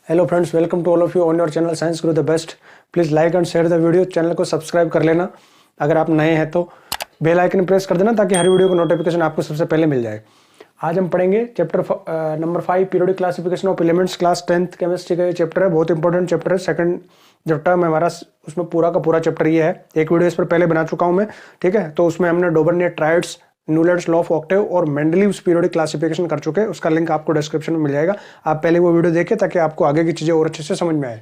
Hello friends, welcome to all of you on your channel science guru the best. Please like and share the video. Channel को subscribe कर लेना। अगर आप नए हैं तो बेल आइकन प्रेस कर देना ताकि हर वीडियो को नोटिफिकेशन आपको सबसे पहले मिल जाए। आज हम पढ़ेंगे chapter number 5 periodic classification of elements, class 10th chemistry का ये चैप्टर है। बहुत इंपॉर्टेंट चैप्टर है। सेकंड जो टर्म है हमारा, उसमें पूरा का पूरा चैप्टर ये है। एक वीडियो इस पर पहले बना चुका हूँ मैं, ठीक है। तो उसमें हमने Dobereiner triads, Newlands law of octave और मेंडलीव्स पीरियोडिक क्लासिफिकेशन कर चुके हैं। उसका लिंक आपको डिस्क्रिप्शन में मिल जाएगा। आप पहले वो वीडियो देखिए ताकि आपको आगे की चीजें और अच्छे से समझ में आए।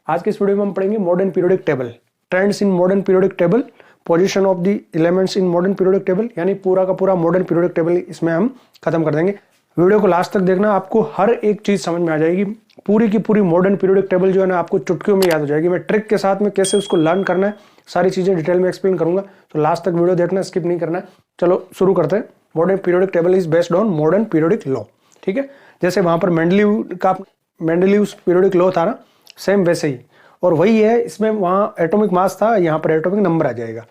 आज की इस वीडियो में हम पढ़ेंगे modern periodic table, trends in modern periodic table, position of the elements in modern periodic table, यानी पूरा का पूरा मॉडर्न पीरियोडिक टेबल इसमें हम खत्म कर देंगे। वीडियो को लास्ट तक देखना, आपको हर एक चीज समझ में आ जाएगी। पूरी की पूरी मॉडर्न पीरियोडिक टेबल जो है ना आपको चुटकियों में याद हो जाएगी। मैं ट्रिक के साथ में कैसे उसको लर्न करना है सारी चीजें डिटेल में एक्सप्लेन करूंगा, तो लास्ट तक वीडियो देखना, स्किप नहीं करना है। चलो शुरू करते हैं। Modern periodic table is based on modern periodic law, ठीक है। जैसे वहां पर मेंडलीव्स पीरियोडिक लॉ था ना, सेम वैसे ही, और वही है इसमें। वहां एटॉमिक मास था, यहाँ पर एटॉमिक नंबर आ जाएगा।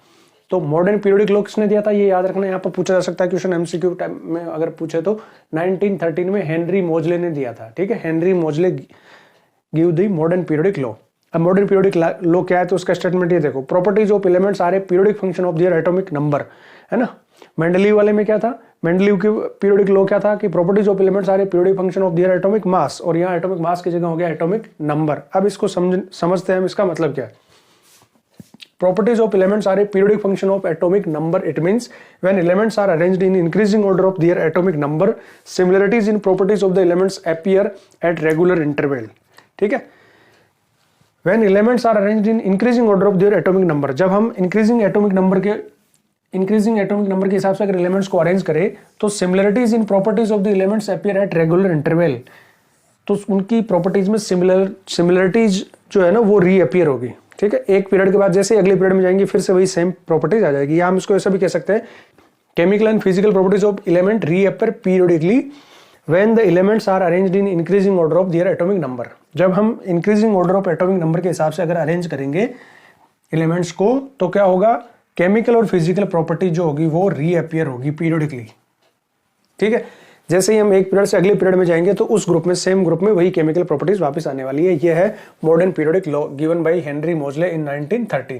तो मॉडर्न पीरियोडिक लॉ किसने दिया था ये याद रखना। यहाँ पर पूछा जा सकता है क्वेश्चन, एमसीक्यू टाइम में अगर पूछे तो 1913 में हेनरी मोजले ने दिया था, ठीक है। Henry Moseley give the modern periodic law. अब मॉडर्न पीरियोडिक लॉ क्या है, तो उसका स्टेटमेंट ये देखो, properties of elements are a periodic function of their atomic number, है ना। मेंडलीव वाले में क्या था, मेंडलीव की पीरियोडिक लॉ क्या था कि properties of elements are a periodic function of their atomic mass, और यहाँ एटॉमिक मास की जगह हो गया एटॉमिक नंबर। अब इसको समझते हैं हम, इसका मतलब क्या है। Properties of elements are a periodic function of atomic number. It means when elements are arranged in increasing order of their atomic number, similarities in properties of the elements appear at regular interval. ठीक है। When elements are arranged in increasing order of their atomic number, जब हम increasing atomic number के हिसाब से अगर elements को arrange करें, तो similarities in properties of the elements appear at regular interval. तो उनकी properties में similarities जो है ना वो reappear होगी, ठीक है। एक पीरियड के बाद जैसे अगले पीरियड में जाएंगे फिर से वही सेम प्रॉपर्टीज आ जाएगी। या हम इसको ऐसा भी कह सकते हैं, chemical and physical properties of element reappear periodically when the elements are arranged in increasing order of their atomic number. जब हम increasing order of atomic number के हिसाब से अगर अरेंज करेंगे एलिमेंट्स को, तो क्या होगा, केमिकल और फिजिकल प्रॉपर्टी जो होगी वो रीअपियर होगी पीरियडिकली, ठीक है। जैसे ही हम एक पीरियड से अगले पीरियड में जाएंगे तो उस ग्रुप में, सेम ग्रुप में वही केमिकल प्रॉपर्टीज वापस आने वाली है। ये है modern periodic law given by Henry मोजले इन 1913,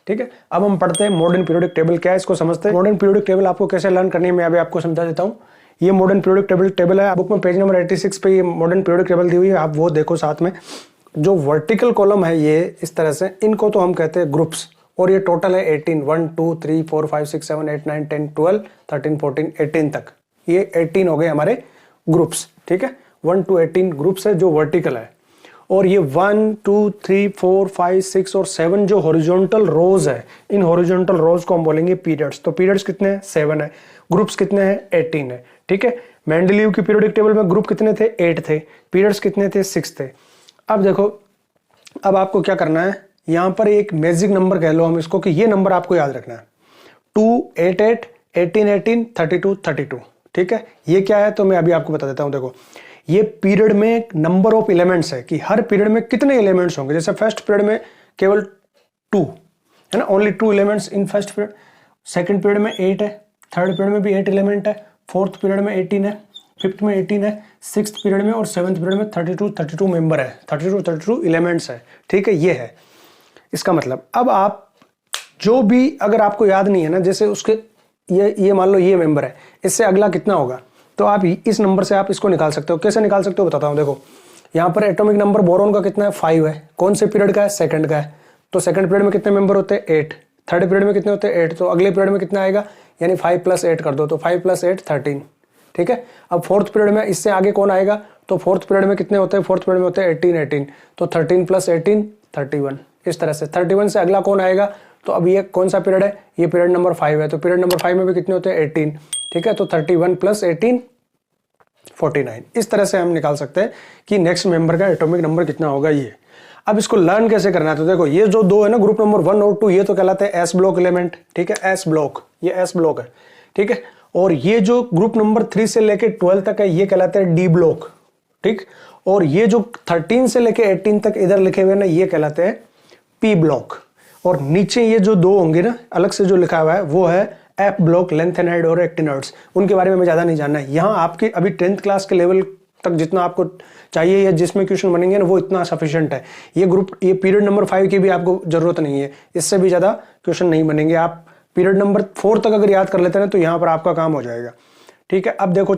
ठीक है। अब हम पढ़ते हैं मॉडर्न पीरियोडिक टेबल क्या है, इसको समझते हैं। मॉडर्न पीरियोडिक टेबल आपको कैसे लर्न करनी है मैं अभी आपको समझा देता हूँ। ये मॉडर्न पीरियोडिक टेबल है, बुक में पेज नंबर 86 पे ये मॉडर्न पीरियोडिक टेबल दी हुई है, आप वो देखो साथ में। जो वर्टिकल कॉलम है ये इस तरह से, इनको तो हम कहते हैं ग्रुप्स, और ये टोटल है 18, 1 2 3 4 5 6 7 8 9 10 12 13 14 18 तक। ये 18 हो गए हमारे ग्रुप्स, ठीक है। 1 to 18 ग्रुप्स है जो वर्टिकल है, और ये 1 2 3 4 5 6 और 7 जो हॉरिजॉन्टल रोज है, इन हॉरिजॉन्टल रोज को हम बोलेंगे पीरियड्स। तो पीरियड्स कितने हैं, 7 है। ग्रुप्स कितने हैं, 18 है, ठीक है। मेंडलीव की पीरियोडिक टेबल में ग्रुप कितने थे, 8 थे। पीरियड्स कितने थे, 6 थे। अब देखो, अब आपको क्या करना है, यहां पर एक मैजिक नंबर कह लो हम इसको, कि ये नंबर आपको याद रखना है, 2 8 8 18 18 32 32, ठीक है। ये क्या है तो मैं अभी आपको बता देता हूं। देखो, ये पीरियड में नंबर ऑफ एलिमेंट्स है कि हर पीरियड में कितने एलिमेंट्स होंगे। जैसे फर्स्ट पीरियड में केवल 2 है ना, only 2 elements in first period. Second period में 8 है, थर्ड पीरियड में भी 8 एलिमेंट है, फोर्थ पीरियड में 18 है, फिफ्थ में 18 है, सिक्स्थ पीरियड में और सेवंथ पीरियड में 32 मेंबर है, 32 एलिमेंट्स है, ठीक है। ये है इसका मतलब। अब आप जो भी अगर आपको याद नहीं है ना, जैसे उसके ये मान लो ये मेंबर है, इससे अगला कितना होगा, तो आप इस नंबर से आप इसको निकाल सकते हो। कैसे निकाल सकते हो बताता हूं। देखो, यहाँ पर एटॉमिक नंबर बोरोन का कितना है, 5 है। कौन से पीरियड का है, सेकंड का है। तो सेकंड पीरियड में कितने मेंबर होते हैं, 8। थर्ड पीरियड में कितने होते हैं, 8। तो अगले पीरियड में कितना आएगा, यानी 5 + 8 कर दो, तो 5 + 8 13, ठीक है। अब फोर्थ पीरियड में इससे आगे कौन आएगा, तो फोर्थ पीरियड में कितने होते हैं, फोर्थ पीरियड में होते हैं 18, तो 13 + 18 31। इस तरह से 31 से अगला कौन आएगा, तो अब ये कौन सा पीरियड है, ये पीरियड नंबर 5 है। तो पीरियड नंबर 5 में भी कितने होते हैं, 18, ठीक है। तो 31 + 18 49। इस तरह से हम निकाल सकते हैं कि नेक्स्ट मेंबर का एटॉमिक नंबर कितना होगा ये। अब इसको लर्न कैसे करना है, तो देखो, ये जो 2 है ना, ग्रुप नंबर 1 और 2, ये तो कहलाते हैं एस ब्लॉक एलिमेंट, ठीक है। एस ब्लॉक, ये एस ब्लॉक है, ठीक है। और ये जो ग्रुप नंबर 3 से लेके 12 तक है, ये कहलाते हैं डी ब्लॉक, ठीक। और ये जो 13 से लेके 18 तक इधर लिखे हुए ना, ये कहलाते हैं पी ब्लॉक। और नीचे ये जो 2 होंगे ना अलग से जो लिखा हुआ है, वो है एफ ब्लॉक, लेंथेनॉइड और एक्टिनॉइड्स। उनके बारे में हमें ज्यादा नहीं जानना है। यहाँ आपके अभी 10th क्लास के लेवल तक जितना आपको चाहिए या जिसमें क्वेश्चन बनेंगे ना वो इतना सफिशिएंट है। ये पीरियड नंबर 5 की भी आपको जरूरत नहीं है, इससे भी ज्यादा क्वेश्चन नहीं बनेंगे। आप पीरियड नंबर 4 तक अगर याद कर लेते हैं तो यहां पर आपका काम हो जाएगा। ठीक है, अब देखो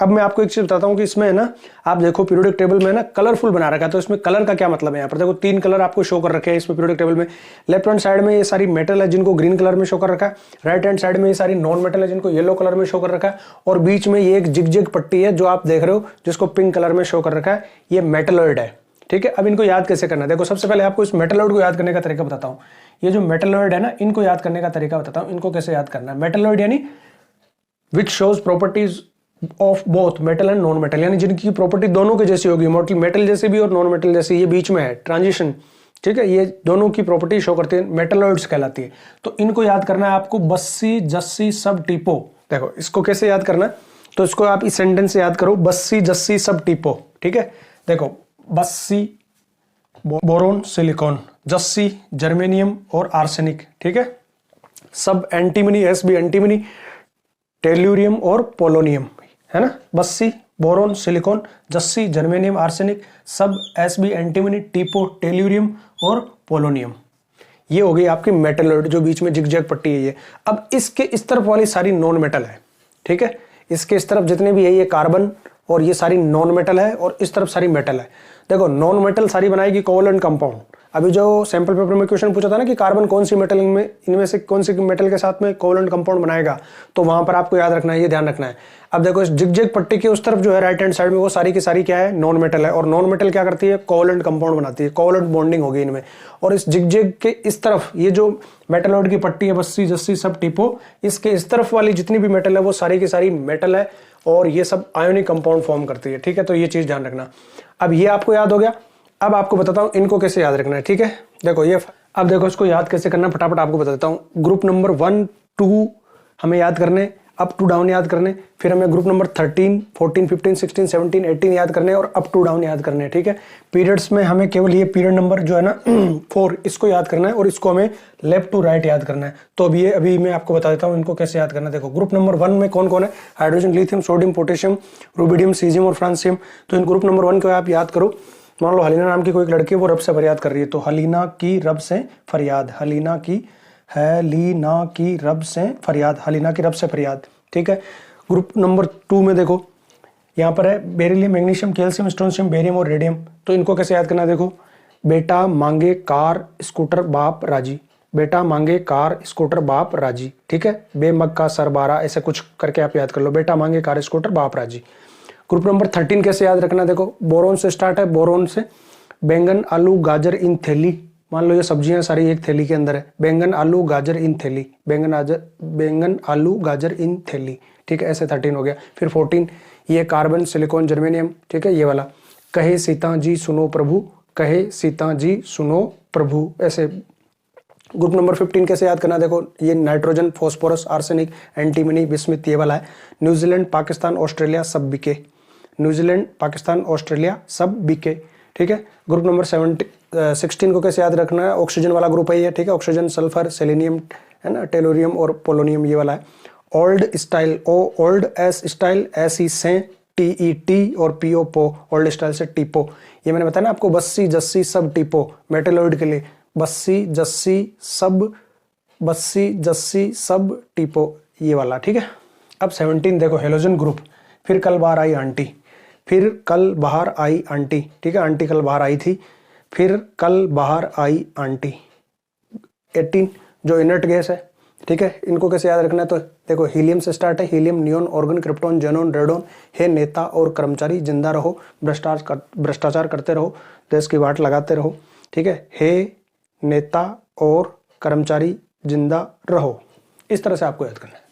अब मैं आपको एक चीज बताता हूं कि इसमें है ना, आप देखो पीरियोडिक टेबल में ना कलरफुल बना रखा है, तो इसमें कलर का क्या मतलब है। यहाँ पर देखो 3 कलर आपको शो कर रखे हैं इसमें पीरियोडिक टेबल में। लेफ्ट हैंड साइड में ये सारी मेटल है जिनको ग्रीन कलर में शो कर रखा है, राइट हैंड साइड में ये सारी नॉन मेटल है जिनको येलो कलर में शो कर रखा है, और बीच में ये एक जिग पट्टी है जो आप देख रहे हो जिसको पिंक कलर में शो कर रखा है, ये मेटलॉइड है। ठीक है, अब इनको याद कैसे करना है, देखो सबसे पहले आपको इस मेटलॉइड को याद करने का तरीका बताता हूँ। ये जो मेटलॉइड है ना, इनको याद करने का तरीका बताता हूँ, इनको कैसे याद करना है। मेटलॉइड यानी which shows properties of both metal and non metal, यानी जिनकी प्रॉपर्टी दोनों के जैसी होगी, मेटल जैसी भी और नॉन मेटल जैसी, ये बीच में है ट्रांजिशन। ठीक है, ये दोनों की प्रॉपर्टी शो करती है, मेटलॉइड्स कहलाती है। तो इनको याद करना है आपको, बस्सी जस्सी सब टीपो। देखो इसको कैसे याद करना है, तो इसको आप इस सेंटेंस से याद करो, बस्सी जस्सी सब टीपो। ठीक है, देखो Bassi boron silicon, Jassi germanium और आर्सेनिक। ठीक है, सब antimony, S B antimony, tellurium और पोलोनियम, है ना। Bassi boron silicon, Jassi germanium arsenic, सब एस बी एंटीमनी, टीपो टेल्यूरियम और पोलोनियम। ये हो गई आपकी मेटलॉइड जो बीच में जिगजैग पट्टी है ये। अब इसके इस तरफ वाली सारी नॉन मेटल है। ठीक है, इसके इस तरफ जितने भी है ये कार्बन और ये सारी नॉन मेटल है, और इस तरफ सारी मेटल है। देखो नॉन मेटल सारी बनाएगी कोवलेंट कंपाउंड। अभी जो सैंपल पेपर में क्वेश्चन पूछा था ना कि कार्बन कौन सी मेटल इनमें से कौन सी मेटल के साथ में कोवलेंट कंपाउंड बनाएगा, तो वहां पर आपको याद रखना है, ये ध्यान रखना है। अब देखो इस जिगजैग पट्टी के उस तरफ जो है राइट हैंड साइड में, वो सारी की सारी क्या है, नॉन मेटल है, और नॉन मेटल क्या करती है, कोवलेंट कंपाउंड बनाती है, कोवलेंट बॉन्डिंग होगी इनमें। और इस जिगजैग के इस तरफ ये जो मेटलॉइड की पट्टी है, बस्सी जस्सी सब टीपो, इसके इस तरफ वाली जितनी भी मेटल है वो सारी की सारी मेटल है, और ये सब आयोनिक कंपाउंड फॉर्म करती है। ठीक है, तो ये चीज ध्यान रखना। अब ये आपको याद हो गया। अब आपको बताता हूं इनको कैसे याद रखना है। ठीक है, देखो ये, अब देखो इसको याद कैसे करना, फटाफट आपको बताता हूं। ग्रुप नंबर 1 2 हमें याद करने, अप टू डाउन याद करने, फिर हमें ग्रुप नंबर 13 14 15 16 17 18 याद करने, और अप टू डाउन याद करने। ठीक है, पीरियड्स में हमें केवल ये पीरियड नंबर जो है ना 4, इसको याद करना है, और इसको हमें लेफ्ट टू राइट याद करना है। तो अभी मैं आपको बता देता हूँ इनको कैसे याद करना है। देखो ग्रुप नंबर 1 में कौन कौन है, hydrogen, lithium, sodium, potassium, rubidium, caesium और फ्रांसियम। तो इन ग्रुप नंबर 1 को आप याद करो। मान लो हलीना नाम की कोई एक लड़की है, वो रब से फरियाद कर रही है, तो हलीना की रब से फरियाद, हलीना की रब से फरियाद, हलीना की रब से फरियाद। ठीक है, ग्रुप नंबर 2 में देखो यहाँ पर है beryllium, magnesium, calcium, strontium, barium और रेडियम। तो इनको कैसे याद करना, देखो बेटा मांगे कार स्कूटर बाप राजी, बेटा मांगे कार स्कूटर बाप राजी। ठीक है, बेमग का सरबारा, ऐसे कुछ करके आप याद कर लो, बेटा मांगे कार स्कूटर बाप राजी। ग्रुप नंबर 13 कैसे याद रखना, देखो बोरोन से स्टार्ट है, बोरोन से बैंगन आलू गाजर इन थैली, मान लो ये सब्जियां सारी एक थैली के अंदर है, बैंगन आलू गाजर इन थैली, बैंगन आलू गाजर इन थैली। ठीक है, ऐसे 13 हो गया। फिर 14 ये कार्बन सिलिकॉन जर्मेनियम। ठीक है, ये वाला कहे सीता जी सुनो प्रभु, कहे सीता जी सुनो प्रभु, ऐसे। ग्रुप नंबर 15 कैसे याद करना, देखो ये nitrogen, phosphorus, arsenic, antimony, bismuth, ये वाला है। न्यूजीलैंड, पाकिस्तान, ऑस्ट्रेलिया सब बिके, न्यूजीलैंड, पाकिस्तान, ऑस्ट्रेलिया सब बिके। ठीक है, ग्रुप नंबर 16 को कैसे याद रखना है, ऑक्सीजन वाला ग्रुप है ये। ठीक है, ऑक्सीजन, सल्फर, सेलेनियम, है ना, टेलोरियम और पोलोनियम, ये वाला है। Old style, old, S style, S E से, टी ई टी और पी ओ पो, ओल्ड स्टाइल से टीपो। ये मैंने बताया ना आपको, बस्सी जस्सी सब टीपो, मेटलॉइड के लिए बस्सी जस्सी सब टीपो, ये वाला। ठीक है, अब 17 देखो हेलोजन ग्रुप, फिर कल बाहर आई आंटी, फिर कल बाहर आई आंटी। ठीक है, आंटी कल बाहर आई थी, फिर कल बाहर आई आंटी। 18 जो इनर्ट गैस है। ठीक है, इनको कैसे याद रखना है, तो देखो हीलियम से स्टार्ट है, helium, neon, argon, krypton, xenon, radon. हे नेता और कर्मचारी जिंदा रहो, भ्रष्टाचार करते रहो, देश की वाट लगाते रहो। ठीक है, हे नेता और कर्मचारी जिंदा रहो, इस तरह से आपको याद करना है।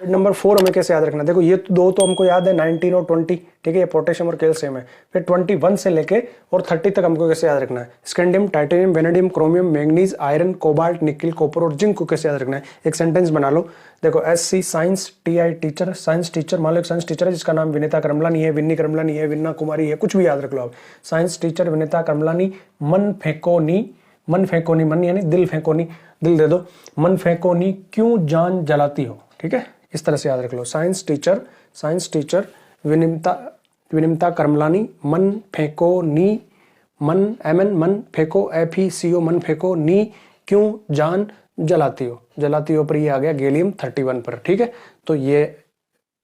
नंबर 4 हमें कैसे याद रखना, देखो ये दो तो हमको याद है, 19 और 20। ठीक है, ये पोटेशियम और कैल्शियम है। फिर 21 से लेके और 30 तक हमको कैसे याद रखना है, scandium, titanium, vanadium, chromium, manganese, iron, cobalt, निकल, कॉपर और जिंक को कैसे याद रखना है। एक सेंटेंस बना लो, देखो SC science, TI teacher, science teacher, मान लो एक साइंस टीचर है जिसका नाम विनीता करमलानी है, विन्नी करमलानी है, विन्ना कुमारी है, कुछ भी याद रख लो आप। साइंस टीचर विनीता करमलानी, मन फेंकोनी, मन यानी दिल फेंकोनी, दिल दे दो, मन फेंकोनी क्यों जान जलाती हो। ठीक है, इस तरह से याद रख लो। साइंस टीचर विनिमता कर्मलानी, मन फेंको नी, मन एमन मन फेंको, FeCO मन फेंको, नी क्यों जान जलाती हो, जलाती हो पर ये आ गया गैलियम 31 पर। ठीक है, तो ये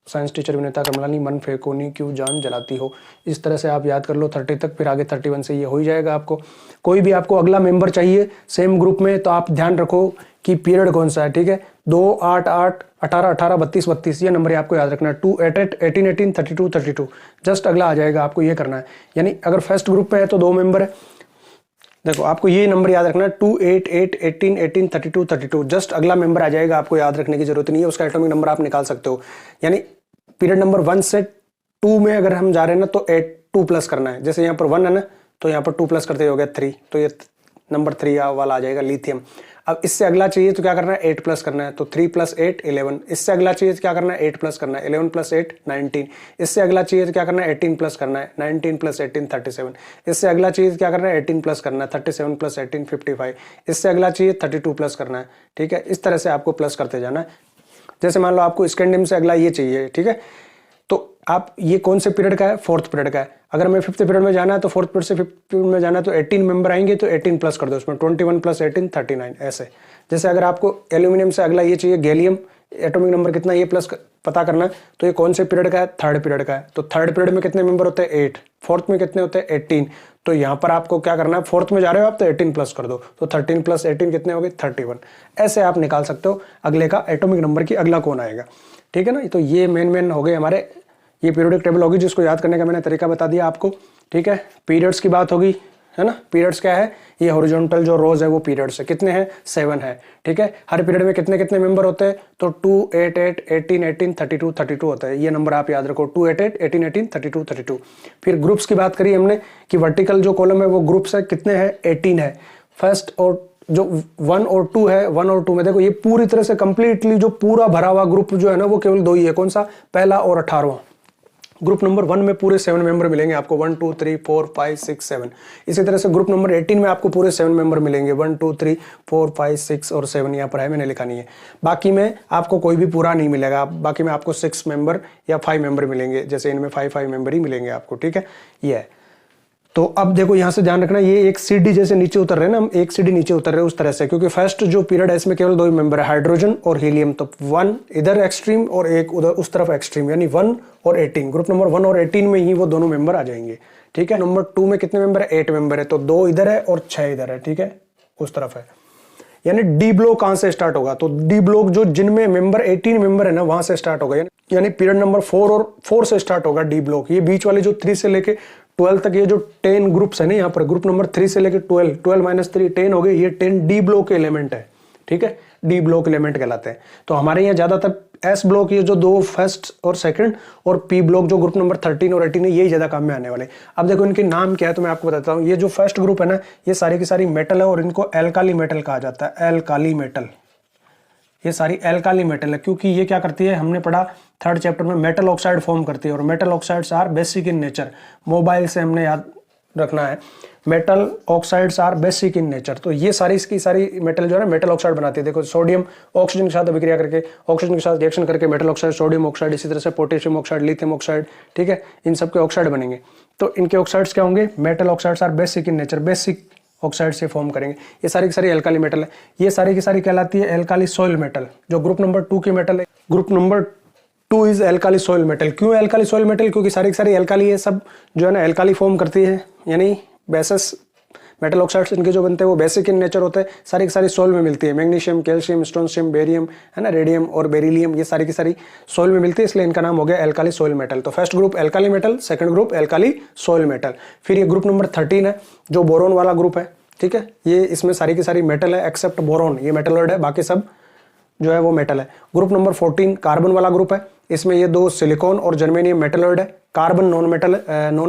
साइंस टीचर विनीता कर्मलानी, मन फेंको नी क्यों जान जलाती हो। इस तरह से आप याद कर लो 30 तक, फिर आगे 31 से ये हो ही जाएगा आपको। कोई भी आपको अगला मेंबर चाहिए सेम ग्रुप में तो आप ध्यान रखो कि पीरियड कौन सा है। ठीक है, 2 8 8 18 18 32 32 ये नंबर आपको याद रखना है। 2 8 8 18 18 32 32 जस्ट अगला आ जाएगा, आपको ये करना है। यानी अगर फर्स्ट ग्रुप में है तो 2 मेंबर है, देखो आपको ये नंबर याद रखना है 2 8 8 18 18 32 32 जस्ट अगला मेंबर आ जाएगा, आपको याद रखने की जरूरत नहीं है, उसका एटॉमिक नंबर आप निकाल सकते हो। यानी पीरियड नंबर 1 से 2 में अगर हम जा रहे हैं ना तो 2 प्लस करना है। जैसे यहाँ पर 1 है ना तो यहाँ पर 2 प्लस करते हो गया 3, तो ये नंबर 3 वाला आ जाएगा लिथियम। अब इससे अगला चाहिए तो क्या करना है 8 प्लस करना है, तो 3 + 8 11। इससे अगला चाहिए तो क्या करना है 8 प्लस करना है, 11 + 8 19। इससे अगला चाहिए तो क्या करना है 18 प्लस करना है, 19 + 18 37। इससे अगला चाहिए तो क्या करना है 18 प्लस करना है, 37 + 18 55। इससे अगला चाहिए 32 प्लस करना है। ठीक है, इस तरह से आपको प्लस करते जाना है। जैसे मान लो आपको स्कैंडियम से अगला ये चाहिए, ठीक है, तो आप ये कौन से पीरियड का है, 4th पीरियड का है। अगर मैं 5th पीरियड में जाना है तो 4th पीरियड से 5th पीरियड में जाना है तो 18 मेंबर आएंगे, तो 18 प्लस कर दो उसमें, 21 + 18 39 ऐसे। जैसे अगर आपको एल्यूमिनियम से अगला ये चाहिए गैलियम, एटॉमिक नंबर कितना ये प्लस पता करना है, तो ये कौन से पीरियड का है, 3rd पीरियड का है। तो 3rd पीरियड में कितने मेंबर होते हैं 8, 4th में कितने होते हैं 18। तो यहाँ पर आपको क्या करना है, 4th में जा रहे हो आप तो 18 प्लस कर दो, तो 13 + 18 कितने हो गए 31। ऐसे आप निकाल सकते हो अगले का एटॉमिक नंबर की अगला कौन आएगा। ठीक है ना, तो ये मेन हो गए हमारे, ये पीरियोडिक टेबल होगी जिसको याद करने का मैंने तरीका बता दिया आपको। ठीक है, पीरियड्स की बात होगी, है ना। पीरियड्स क्या है, ये हॉरिजॉन्टल जो रोज है वो पीरियड्स है, कितने हैं 7 है। ठीक है, हर पीरियड में कितने कितने मेंबर होते हैं, तो 2 8 8 18 18 32 32 होता है। ये नंबर आप याद रखो, 2 8 8 18 18 32 32। फिर ग्रुप्स की बात करी हमने कि वर्टिकल जो कॉलम है वो ग्रुप्स है, कितने हैं 18 है। फर्स्ट और जो 1 और 2 है, 1 और 2 में देखो ये पूरी तरह से कंप्लीटली जो पूरा भरा हुआ ग्रुप जो है ना वो केवल 2 ही है, कौन सा, पहला और 18वां। ग्रुप नंबर 1 में पूरे 7 मेंबर मिलेंगे आपको, 1 2 3 4 5 6 7। इसी तरह से ग्रुप नंबर 18 में आपको पूरे 7 मेंबर मिलेंगे, 1 2 3 4 5 6 और 7 यहाँ पर है, मैंने लिखा नहीं है। बाकी में आपको कोई भी पूरा नहीं मिलेगा, बाकी में आपको 6 मेंबर या 5 मेंबर मिलेंगे, जैसे इनमें 5 मेंबर ही मिलेंगे आपको। ठीक है, ये है। तो अब देखो यहाँ से ध्यान रखना, ये एक सीढ़ी जैसे नीचे उतर रहे हैं ना, हम एक सीढ़ी नीचे उतर रहे हैं उस तरह से, क्योंकि फर्स्ट जो पीरियड है इसमें केवल 2 ही मेंबर है, हाइड्रोजन और हीलियम। तो 1 इधर एक्सट्रीम और एक उधर उस तरफ एक्सट्रीम, यानी 1 और 18। ग्रुप नंबर 1 और 18 में ही वो दोनों मेंबर आ जाएंगे। ठीक है, नंबर 2 में कितने मेंबर है, 8 मेंबर है, तो 2 इधर है और 6 इधर है। ठीक है, उस तरफ है। यानी डी ब्लॉक कहां से स्टार्ट होगा, तो डी ब्लॉक जो जिनमें मेंबर 18 मेंबर है ना वहां से स्टार्ट होगा, यानी पीरियड नंबर 4 और 4 से स्टार्ट होगा डी ब्लॉक। ये बीच वाले जो 3 से लेके 12 तक ये जो 10 ग्रुप्स है ना, यहाँ पर ग्रुप नंबर 3 से लेके 12 12 - 3 10 हो गए, ये 10 डी ब्लॉक के एलिमेंट है। ठीक है, डी ब्लॉक एलिमेंट कहलाते हैं। तो हमारे यहाँ ज्यादातर एस ब्लॉक ये जो 2 फर्स्ट और सेकंड, और पी ब्लॉक जो ग्रुप नंबर 13 और 18 है, यही ज्यादा काम में आने वाले। अब देखो इनके नाम क्या है तो मैं आपको बताता हूँ। ये जो फर्स्ट ग्रुप है ना, ये सारी की सारी मेटल है और इनको एल्काली मेटल कहा जाता है, एल्काली मेटल। ये सारी एल्काली मेटल है, क्योंकि ये क्या करती है, हमने पढ़ा 3rd चैप्टर में, मेटल ऑक्साइड फॉर्म करती है, और metal oxides are basic in nature. Mobile से हमने याद रखना है, metal oxides are basic in nature. तो ये सारी इसकी सारी मेटल जो है मेटल ऑक्साइड बनाती है। देखो सोडियम ऑक्सीजन के साथ अभिक्रिया करके, ऑक्सीजन के साथ रिएक्शन करके मेटल ऑक्साइड, सोडियम ऑक्साइड, इसी तरह से पोटेशियम ऑक्साइड, लिथियम ऑक्साइड, ठीक है, इन सब के ऑक्साइड बनेंगे। तो इनके ऑक्साइड्स क्या होंगे, metal oxides are basic in nature, basic oxide से फॉर्म करेंगे। ये सारी की सारी एल्काली मेटल है। ये सारी की सारी कहलाती है एल्काली सॉइल मेटल, जो ग्रुप नंबर 2 की मेटल है। Group number 2 is alkali soil metal. क्यों एल्काली सॉइल मेटल, क्योंकि सारी की सारी एल्काली है, सब जो है ना एल्काली फॉर्म करती है, यानी बेसिस मेटल ऑक्साइड्स इनके जो बनते हैं वो बेसिक इन नेचर होते हैं, सारी की सारी सोल में मिलती है। मैग्नीशियम, कैल्शियम, स्ट्रोंशियम, बेरियम, है ना, रेडियम और बेरिलियम, ये सारी की सारी सोल में मिलती है, इसलिए इनका नाम हो गया एल्काली सोइल मेटल। तो first group alkali metal, second group alkali soil metal. फिर ये ग्रुप नंबर 13 है, जो बोरोन वाला ग्रुप है। ठीक है, ये इसमें सारी की सारी मेटल है एक्सेप्ट बोरोन, ये मेटलॉइड है, बाकी सब जो है वो मेटल है। ग्रुप नंबर 14 कार्बन वाला ग्रुप है, इसमें ये 2 सिलिकॉन और जर्मेनियम मेटलॉइड है, कार्बन नॉन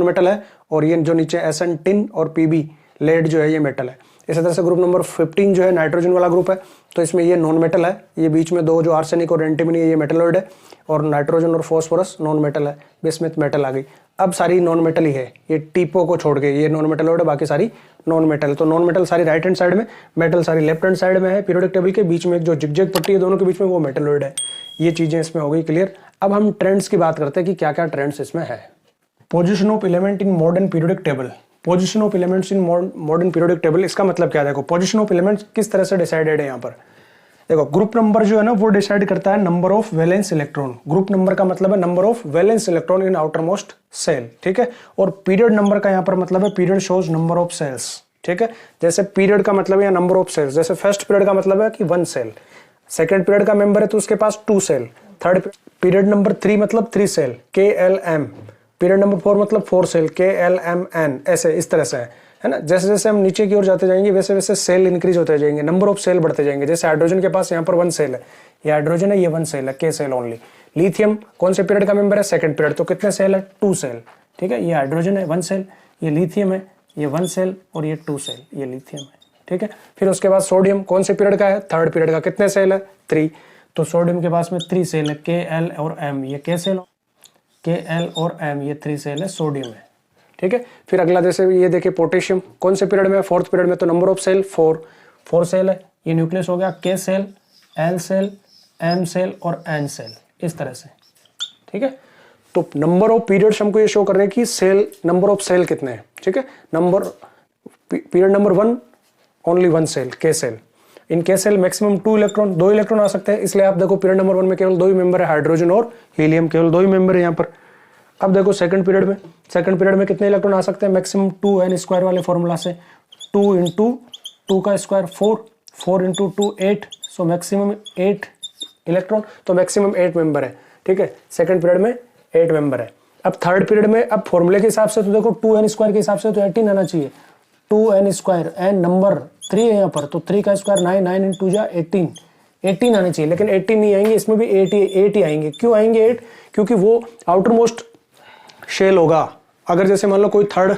मेटल है, और ये जो नीचे SN टिन और PB लेड जो है ये मेटल है। इसी तरह से ग्रुप नंबर 15 जो है नाइट्रोजन वाला ग्रुप है, तो इसमें ये नॉन मेटल है, ये बीच में 2 जो आर्सेनिक और एंटीमनी है ये मेटलॉइड है, और नाइट्रोजन और फास्फोरस नॉन मेटल है, बिस्मथ मेटल आ गई। अब सारी नॉन मेटल ही है, ये टीपो को छोड़ के ये नॉन मेटलॉइड है, बाकी सारी नॉन मेटल। तो नॉन मेटल सारी राइट हैंड साइड में, मेटल सारी लेफ्ट हैंड साइड में है। पीरियोडिक टेबल के बीच में एक जो जिगजैग पट्टी है दोनों के बीच में, वो मेटलॉइड है। ये चीजें इसमें हो गई क्लियर। अब हम ट्रेंड्स की बात करते हैं कि क्या क्या ट्रेंड्स इसमें है। Position of element in modern periodic table. Position of elements in modern periodic table, इसका मतलब क्या है? देखो पोजीशन ऑफ एलिमेंट्स किस तरह से डिसाइडेड है यहाँ पर। देखो ग्रुप नंबर जो है ना वो डिसाइड करता है number of valence electron. Group number का मतलब है number of valence electron in outer most shell, ठीक है। और पीरियड नंबर का यहाँ पर मतलब है period shows number of shells, ठीक है। जैसे पीरियड का मतलब है नंबर ऑफ सेल्स, जैसे फर्स्ट पीरियड का मतलब है कि 1 सेल, सेकंड पीरियड का मेंबर है तो उसके पास 2 सेल, थर्ड पीरियड नंबर 3 मतलब 3 सेल KLM, पीरियड नंबर 4 मतलब 4 सेल KLMN, ऐसे इस तरह से है ना। जैसे जैसे हम नीचे की ओर जाते जाएंगे वैसे वैसे सेल इंक्रीज होते जाएंगे, नंबर ऑफ सेल बढ़ते जाएंगे। जैसे हाइड्रोजन के पास यहाँ पर 1 सेल है, ये हाइड्रोजन है, ये 1 सेल है, K सेल ओनली। लिथियम कौन से पीरियड का मेंबर है? सेकंड पीरियड, तो कितने सेल है? 2 सेल, ठीक है। ये हाइड्रोजन है 1 सेल, ये लिथियम है, ये 1 सेल और ये 2 सेल, ये लिथियम है, ठीक है। फिर उसके बाद सोडियम कौन से पीरियड का है? थर्ड पीरियड का, कितने सेल है? 3, तो सोडियम के पास में 3 सेल है, KL और M, ये K सेल, KL और M, ये 3 सेल है, सोडियम है, ठीक है। फिर अगला जैसे ये देखिए पोटेशियम कौन से पीरियड में है? फोर्थ पीरियड में, तो नंबर ऑफ सेल 4 सेल है, ये न्यूक्लियस हो गया, K shell, L shell, M shell और N सेल, इस तरह से, ठीक है। तो नंबर ऑफ पीरियड्स हमको ये शो कर रहे हैं कि सेल नंबर ऑफ सेल कितने हैं, ठीक है। Number period number 1 only 1 shell, K shell, in K shell maximum 2 electron, 2 electron आ सकते हैं, इसलिए आप देखो पीरियड नंबर 1 में केवल 2 ही मेंबर है, हाइड्रोजन और हीलियम, केवल 2 ही मेंबर है यहाँ पर। अब देखो सेकंड पीरियड में कितने इलेक्ट्रॉन आ सकते हैं? मैक्सिमम 2n² वाले फॉर्मूला से, 2 × 2 का स्क्वायर 4, 4 × 2 8, सो मैक्सिमम 8 इलेक्ट्रॉन, तो मैक्सिमम 8 मेंबर है, ठीक है। सेकंड पीरियड में 8 मेंबर है। अब थर्ड पीरियड में, अब फॉर्मूले के हिसाब से तो देखो 2n² के हिसाब से तो 18 आना चाहिए, 2n², n नंबर 3 है यहाँ पर, तो 3 का स्क्वायर 9, 9 × 2 जा 18 आने चाहिए, लेकिन 18 नहीं आएंगे, इसमें भी 8 ही आएंगे। क्यों आएंगे 8? क्योंकि वो आउटर मोस्ट शेल होगा। अगर जैसे मान लो कोई थर्ड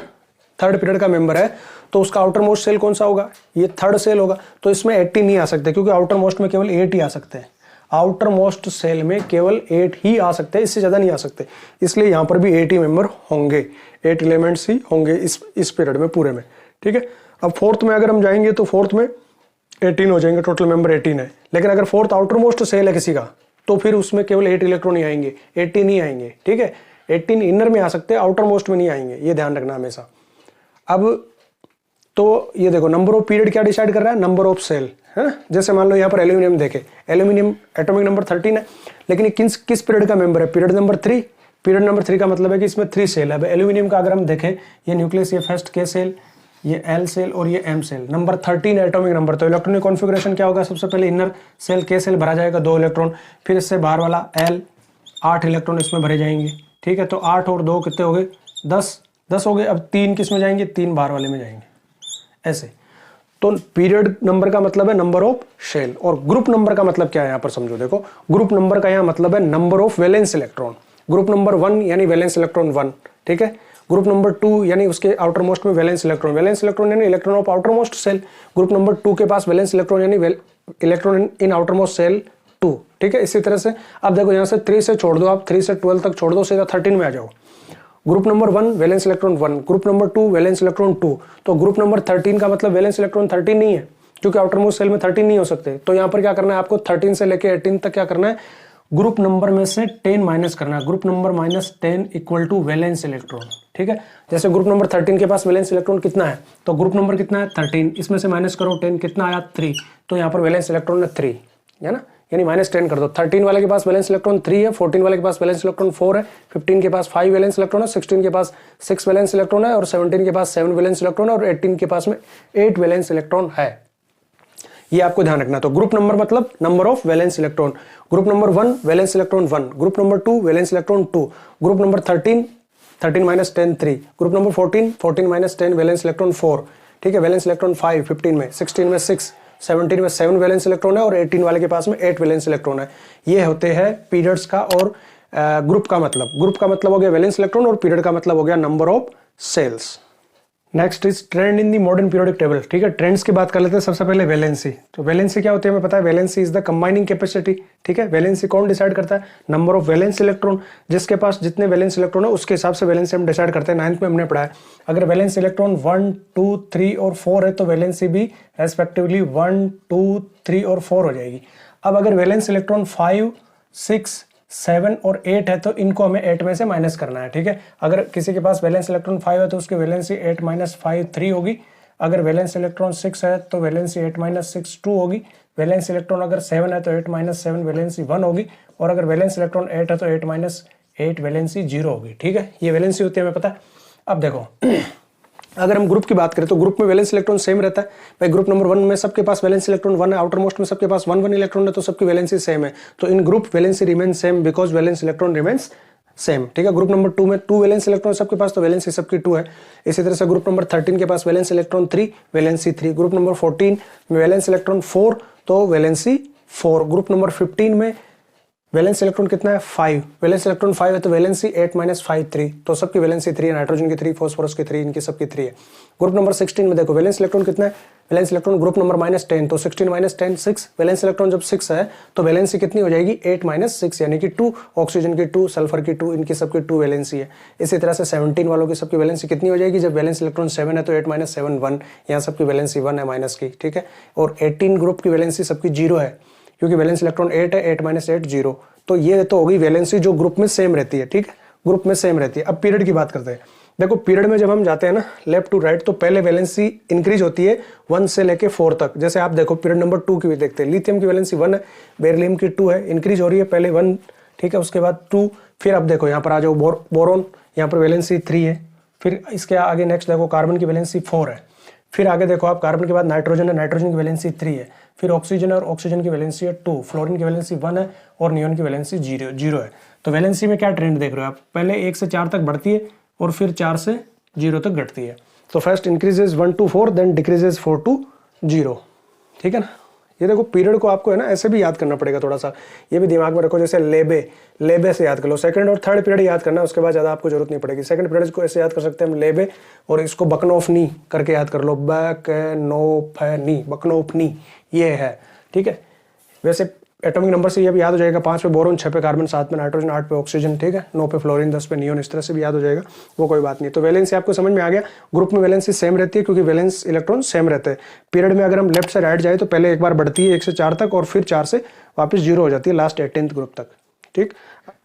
पीरियड का मेंबर है तो उसका आउटर मोस्ट सेल कौन सा होगा? ये थर्ड सेल होगा, तो इसमें 18 नहीं आ सकते, क्योंकि आउटर मोस्ट में केवल 8 ही आ सकते हैं। आउटर मोस्ट सेल में केवल 8 ही आ सकते हैं, इससे ज्यादा नहीं आ सकते, इसलिए यहाँ पर भी 8 ही मेंबर होंगे, 8 एलिमेंट्स ही होंगे इस पीरियड में पूरे में, ठीक है। अब फोर्थ में अगर हम जाएंगे तो फोर्थ में 18 हो जाएंगे, टोटल मेंबर 18 है। लेकिन अगर फोर्थ आउटर मोस्ट सेल है किसी का तो फिर उसमें केवल 8 इलेक्ट्रॉन ही आएंगे, 18 ही आएंगे, ठीक है। 18 इनर में आ सकते हैं, आउटर मोस्ट में नहीं आएंगे, ये ध्यान रखना हमेशा। अब तो ये देखो नंबर ऑफ पीरियड क्या डिसाइड कर रहा है? नंबर ऑफ सेल, है ना। जैसे मान लो यहाँ पर एल्यूमिनियम देखे, एल्यूमिनियम एटॉमिक नंबर 13 है, लेकिन किस पीरियड का मेंबर है? Period number 3। पीरियड नंबर 3 का मतलब है कि इसमें 3 सेल है। एल्यूमिनियम का अगर हम देखें, ये न्यूक्लियस, ये फर्स्ट K सेल, ये L सेल और ये M shell, number 13 atomic number. तो इलेक्ट्रॉनिक कॉन्फ़िगरेशन क्या होगा? सबसे पहले इनर सेल K सेल भरा जाएगा 2 इलेक्ट्रॉन, फिर इससे बाहर वाला L 8 इलेक्ट्रॉन इसमें भरे जाएंगे, ठीक है। तो 8 और 2 कितने हो गए? 10 हो गए। अब 3 किस में जाएंगे? 3 बाहर वाले में जाएंगे, ऐसे। तो पीरियड नंबर का मतलब है नंबर ऑफ शेल, और ग्रुप नंबर का मतलब क्या है यहाँ पर समझो। देखो ग्रुप नंबर का यहाँ मतलब है number of valence electron. Group number 1 यानी वैलेंस इलेक्ट्रॉन 1, ठीक है। ग्रुप नंबर 2 यानी उसके आउटर मोस्ट में वैलेंस इलेक्ट्रॉन यानी electron of outer most shell. Group number 2 के पास वैलेंस इलेक्ट्रॉन यानी electron in outer most shell 2, ठीक है। इसी तरह से अब देखो यहाँ से 3 से छोड़ दो, आप 3 से 12 तक छोड़ दो, सीधा 13 में आ जाओ। Group number 1 valence electron 1, group number 2 valence electron 2, तो ग्रुप नंबर 13 का मतलब वैलेंस इलेक्ट्रॉन 13 नहीं है, क्योंकि आउटर मोस्ट सेल में 13 नहीं हो सकते। तो यहाँ पर क्या करना है आपको? 13 से लेके 18 तक क्या करना है? ग्रुप नंबर में से 10 माइनस करना है। Group number -10 equal to valence electron, ठीक है। जैसे ग्रुप नंबर 13 के पास वैलेंस इलेक्ट्रॉन कितना है, तो ग्रुप नंबर कितना है? 13, इसमें से माइनस करो 10, कितना आया? 3, तो यहाँ पर वैलेंस इलेक्ट्रॉन है 3, है ना, यानी -10 कर दो। 13 वाले के पास वैलेंस इलेक्ट्रॉन 3 है, 14 वाले के पास वैलेंस इलेक्ट्रॉन 4 है, 15 के पास 5 वैलेंस इलेक्ट्रॉन है, 16 के पास 6 वैलेंस इलेक्ट्रॉन है, और 17 के पास 7 वैलेंस इलेक्ट्रॉन है, और 18 के पास में 8 वैलेंस इलेक्ट्रॉन है। ये आपको ध्यान रखना। तो ग्रुप नंबर मतलब number of valence electron. Group number 1 valence electron 1, group number 2 valence electron 2, group number 13 minus 10 3, group number 14 minus 10 valence electron 4, ठीक है। वैलेंस इलेक्ट्रॉन 5 15 में, 16 में 6, 17 में 7 वैलेंस इलेक्ट्रॉन है, और 18 वाले के पास में 8 वैलेंस इलेक्ट्रॉन है। ये होते हैं पीरियड्स का और ग्रुप का मतलब। ग्रुप का मतलब हो गया वैलेंस इलेक्ट्रॉन, और पीरियड का मतलब हो गया number of shells. Next is trend in the modern periodic table, ठीक है। ट्रेंड्स की बात कर लेते हैं। सबसे पहले वैलेंसी। तो वैलेंसी क्या होती है हमें पता है, valency is the combining capacity, ठीक है। वैलेंसी कौन डिसाइड करता है? नंबर ऑफ वैलेंस इलेक्ट्रॉन, जिसके पास जितने वैलेंस इलेक्ट्रॉन है उसके हिसाब से वैलेंसी हम डिसाइड करते हैं। 9th में हमने पढ़ा है, अगर वैलेंस इलेक्ट्रॉन 1 2 3 और 4 है तो वैलेंसी भी रेस्पेक्टिवली 1 2 3 और 4 हो जाएगी। अब अगर वैलेंस इलेक्ट्रॉन 5 6 7 और 8 है तो इनको हमें 8 में से माइनस करना है, ठीक है। अगर किसी के पास वैलेंस इलेक्ट्रॉन 5 है तो उसकी वैलेंसी 8 - 5 3 होगी। अगर वैलेंस इलेक्ट्रॉन 6 है तो वैलेंसी 8 - 6 2 होगी। वैलेंस इलेक्ट्रॉन अगर 7 है तो 8 - 7 वैलेंसी 1 होगी। और अगर वैलेंस इलेक्ट्रॉन 8 है तो 8 - 8 वैलेंसी 0 होगी, ठीक है। ये वैलेंसी होती है, हमें पता है। अब देखो अगर हम ग्रुप की बात करें तो ग्रुप में वैलेंस इलेक्ट्रॉन सेम रहता है भाई। ग्रुप नंबर 1 में सबके पास वैलेंस इलेक्ट्रॉन 1 है, आउटर मोस्ट में सबके पास 1 इलेक्ट्रॉन है, तो सबकी वैलेंसी सेम है। तो in group valency remains same because valence electron remains same, ठीक है। ग्रुप नंबर 2 में 2 वैलेंस इलेक्ट्रॉन सबके पास, तो वैलेंसी सबकी 2 है। इसी तरह से ग्रुप नंबर 13 के पास valence electron 3 valency 3। Group number 14 में वैलेंस इलेक्ट्रॉन 4 तो वैलेंसी 4। ग्रुप नंबर 15 में वैलेंस इलेक्ट्रॉन कितना है 5, वैलेंस इलेक्ट्रॉन 5 है तो वैलेंसी 8 - 5 3, तो सबकी वैलेंसी 3 है। नाइट्रोजन की 3, फॉस्फोरस की 3, इनकी सबकी 3 है। ग्रुप नंबर 16 में देखो वैलेंस इलेक्ट्रॉन कितना है, वैलेंस इलेक्ट्रॉन ग्रुप नंबर -10 तो 16 - 10 6। वैलेंस इलेक्ट्रॉन जब 6 है तो वैलेंसी कितनी हो जाएगी 8 - 6 यानी कि 2। ऑक्सीजन की 2, सल्फर की 2, इनकी सबकी 2 वैलेंसी है। इसी तरह से 17 वालों की सबकी वैलेंसी कितनी हो जाएगी, जब वैलेंस इलेक्ट्रॉन 7 है तो 8 - 7 1, यहाँ सबकी वैलेंसी 1 है माइनस की, ठीक है। और 18 ग्रुप की वैलेंसी सबकी 0 है क्योंकि वैलेंस इलेक्ट्रॉन 8 है, 8 - 8 0। तो ये तो होगी वैलेंसी जो ग्रुप में सेम रहती है, ठीक है, ग्रुप में सेम रहती है। अब पीरियड की बात करते हैं। देखो पीरियड में जब हम जाते हैं ना लेफ्ट टू राइट तो पहले वैलेंसी इंक्रीज होती है 1 से लेके 4 तक। जैसे आप देखो पीरियड नंबर 2 की भी देखते हैं, लिथियम की वैलेंसी 1 है, बेरिलियम की 2 है, इंक्रीज हो रही है पहले 1, ठीक है, उसके बाद 2, फिर अब देखो यहाँ पर आ जाओ बोरोन, यहाँ पर वैलेंसी 3 है। फिर इसके आगे नेक्स्ट देखो कार्बन की वैलेंसी 4 है। फिर आगे देखो आप कार्बन के बाद नाइट्रोजन है, नाइट्रोजन की वैलेंसी 3 है। फिर ऑक्सीजन और ऑक्सीजन की वैलेंसी है 2, फ्लोरीन की वैलेंसी 1 है और नियोन की वैलेंसी 0 है। तो वैलेंसी में क्या ट्रेंड देख रहे हो आप, पहले 1 से 4 तक बढ़ती है और फिर 4 से 0 तक घटती है। तो first increases 1 to 4 then decreases 4 to 0, ठीक है ना। ये देखो पीरियड को आपको है ना ऐसे भी याद करना पड़ेगा थोड़ा सा, ये भी दिमाग में रखो। जैसे लेबे से याद कर लो, सेकंड और थर्ड पीरियड याद करना, उसके बाद ज़्यादा आपको जरूरत नहीं पड़ेगी। सेकंड पीरियड को ऐसे याद कर सकते हैं हम लेबे, और इसको बकनोफनी करके याद कर लो, बकनोफनी, बकनोफनी ये है, ठीक है। वैसे एटॉमिक नंबर से ये भी याद हो जाएगा, 5 पे बोरोन, 6 पे कार्बन, 7 पे नाइट्रोजन, 8 पे ऑक्सीजन, ठीक है, 9 पे फ्लोरीन, 10 पे नियोन, इस तरह से भी याद हो जाएगा, वो कोई बात नहीं। तो वैलेंसी आपको समझ में आ गया, ग्रुप में वैलेंसी सेम रहती है क्योंकि वैलेंस इलेक्ट्रॉन सेम रहते हैं। पीरियड में अगर हम लेफ्ट से राइट जाए तो पहले एक बार बढ़ती है 1 से 4 तक और फिर 4 से वापस 0 हो जाती है लास्ट 18th ग्रुप तक, ठीक।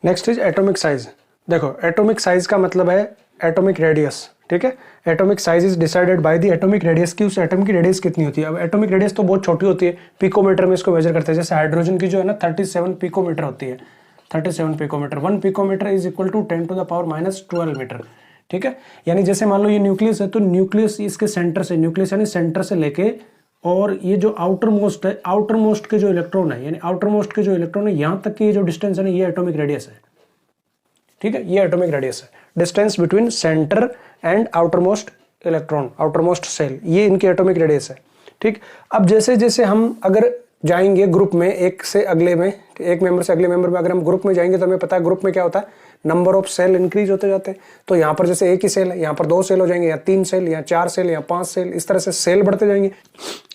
Next is atomic size. देखो एटॉमिक साइज का मतलब है एटॉमिक रेडियस, ठीक है। Atomic size is decided by the atomic radius की उस एटम की रेडियस कितनी होती है। अब एटॉमिक रेडियस तो बहुत छोटी होती है, पिकोमीटर में इसको मेजर करते हैं। जैसे हाइड्रोजन की जो है ना 37 पिकोमीटर होती है, 37 picometre. 1 picometre is equal to 10 to the power -12 metre, ठीक है। यानी जैसे मान लो ये न्यूक्लियस है तो न्यूक्लियस इसके सेंटर से, न्यूक्लियस यानी सेंटर से लेके और ये जो आउटर मोस्ट है, आउटर मोस्ट के जो इलेक्ट्रॉन है, यानी आउटर मोस्ट के जो इलेक्ट्रॉन है यहाँ तक की ये जो डिस्टेंस है ना, ये एटॉमिक रेडियस है, ठीक है। ये एटॉमिक रेडियस है, distance between centre and outer most electron, outer most shell, ये इनकी एटॉमिक रेडियस है, ठीक। अब जैसे जैसे हम अगर जाएंगे ग्रुप में एक से अगले में, एक मेंबर से अगले मेंबर में, अगर हम ग्रुप में जाएंगे तो हमें पता है ग्रुप में क्या होता है, नंबर ऑफ सेल इंक्रीज होते जाते हैं। तो यहाँ पर जैसे एक ही सेल है, यहाँ पर 2 सेल हो जाएंगे, या 3 सेल, या 4 सेल, या 5 सेल, इस तरह से सेल बढ़ते जाएंगे।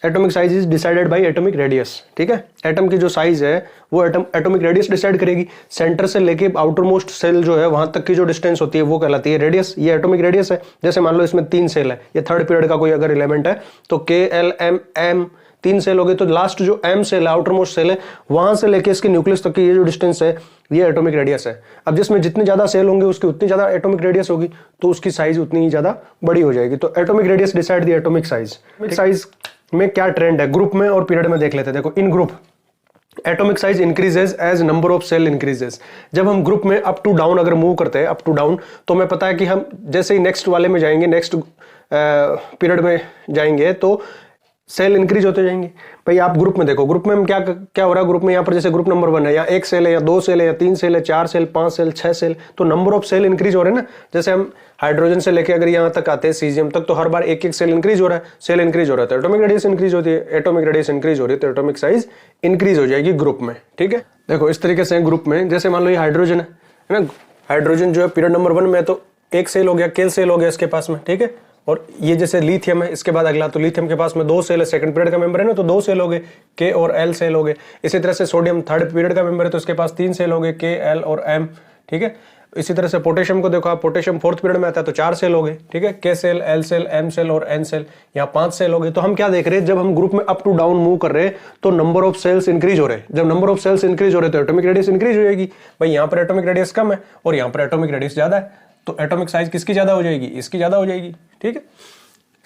Atomic size is decided by atomic radius, ठीक है। एटम की जो साइज है वो एटॉमिक रेडियस डिसाइड करेगी। सेंटर से लेके आउटर मोस्ट सेल जो है वहां तक की जो डिस्टेंस होती है वो कहलाती है रेडियस, ये एटॉमिक रेडियस है। जैसे मान लो इसमें 3 सेल है, ये थर्ड पीरियड का कोई अगर एलिमेंट है तो KLMM 3 सेल हो गए, तो लास्ट जो M सेल है, आउटर मोस्ट सेल है, वहां से लेके इसके न्यूक्लियस तक की ये जो डिस्टेंस है ये एटॉमिक रेडियस है। अब जिसमें जितने ज्यादा सेल होंगे उसकी उतनी ज्यादा एटॉमिक रेडियस होगी, तो उसकी साइज उतनी ही ज्यादा बड़ी हो जाएगी। तो atomic radius decide the atomic size. Size में क्या ट्रेंड है ग्रुप में और पीरियड में देख लेते हैं। देखो in group atomic size increases as number of shell increases. जब हम ग्रुप में अप टू डाउन अगर मूव करते हैं, अप टू डाउन, तो हमें पता है कि हम जैसे ही नेक्स्ट वाले में जाएंगे, नेक्स्ट पीरियड में जाएंगे तो सेल इंक्रीज होते जाएंगे। भाई आप ग्रुप में देखो, ग्रुप में हम क्या क्या हो रहा है ग्रुप में, यहाँ पर जैसे ग्रुप नंबर 1 है, या 1 सेल है, या 2 सेल है, या 3 सेल है, 4 सेल, 5 सेल, 6 सेल, तो नंबर ऑफ सेल इंक्रीज हो रहे हैं ना। जैसे हम हाइड्रोजन से लेके अगर यहाँ तक आते हैं सीजियम तक, तो हर बार एक एक सेल इंक्रीज हो रहा है, सेल इंक्रीज हो रहा है तो एटॉमिक रेडियस इंक्रीज होती है, एटॉमिक रेडियस इंक्रीज हो रही है तो एटॉमिक साइज इंक्रीज हो जाएगी ग्रुप में, ठीक है। देखो इस तरीके से ग्रुप में, जैसे मान लो ये हाइड्रोजन है ना, हाइड्रोजन जो है पीरियड नंबर 1 में तो 1 सेल हो गया, केल सेल हो गया इसके पास में, ठीक है। और ये जैसे लिथियम है, इसके बाद अगला, तो लिथियम के पास में 2 सेल है, सेकंड पीरियड का मेंबर है ना, तो 2 सेल हो गए, K और L सेल हो गए। इसी तरह से सोडियम थर्ड पीरियड का मेंबर है तो इसके पास 3 सेल हो गए, K, L और M, ठीक है। इसी तरह से पोटेशियम को देखो आप, पोटेशियम फोर्थ पीरियड में आता है तो 4 सेल हो गए, ठीक है, K shell, L shell, M shell और एन सेल, यहाँ 5 सेल हो गए। तो हम क्या देख रहे हैं, जब हम ग्रुप में अप टू डाउन मूव कर रहे हैं तो नंबर ऑफ सेल्स इंक्रीज हो रहे हैं। जब नंबर ऑफ सेल्स इंक्रीज हो रहे हैं तो एटॉमिक रेडियस इंक्रीज हो जाएगी। भाई यहाँ पर एटॉमिक रेडियस कम है और यहाँ पर एटॉमिक रेडियस ज्यादा है, तो एटॉमिक साइज किसकी ज्यादा हो जाएगी, इसकी ज्यादा हो जाएगी, ठीक है,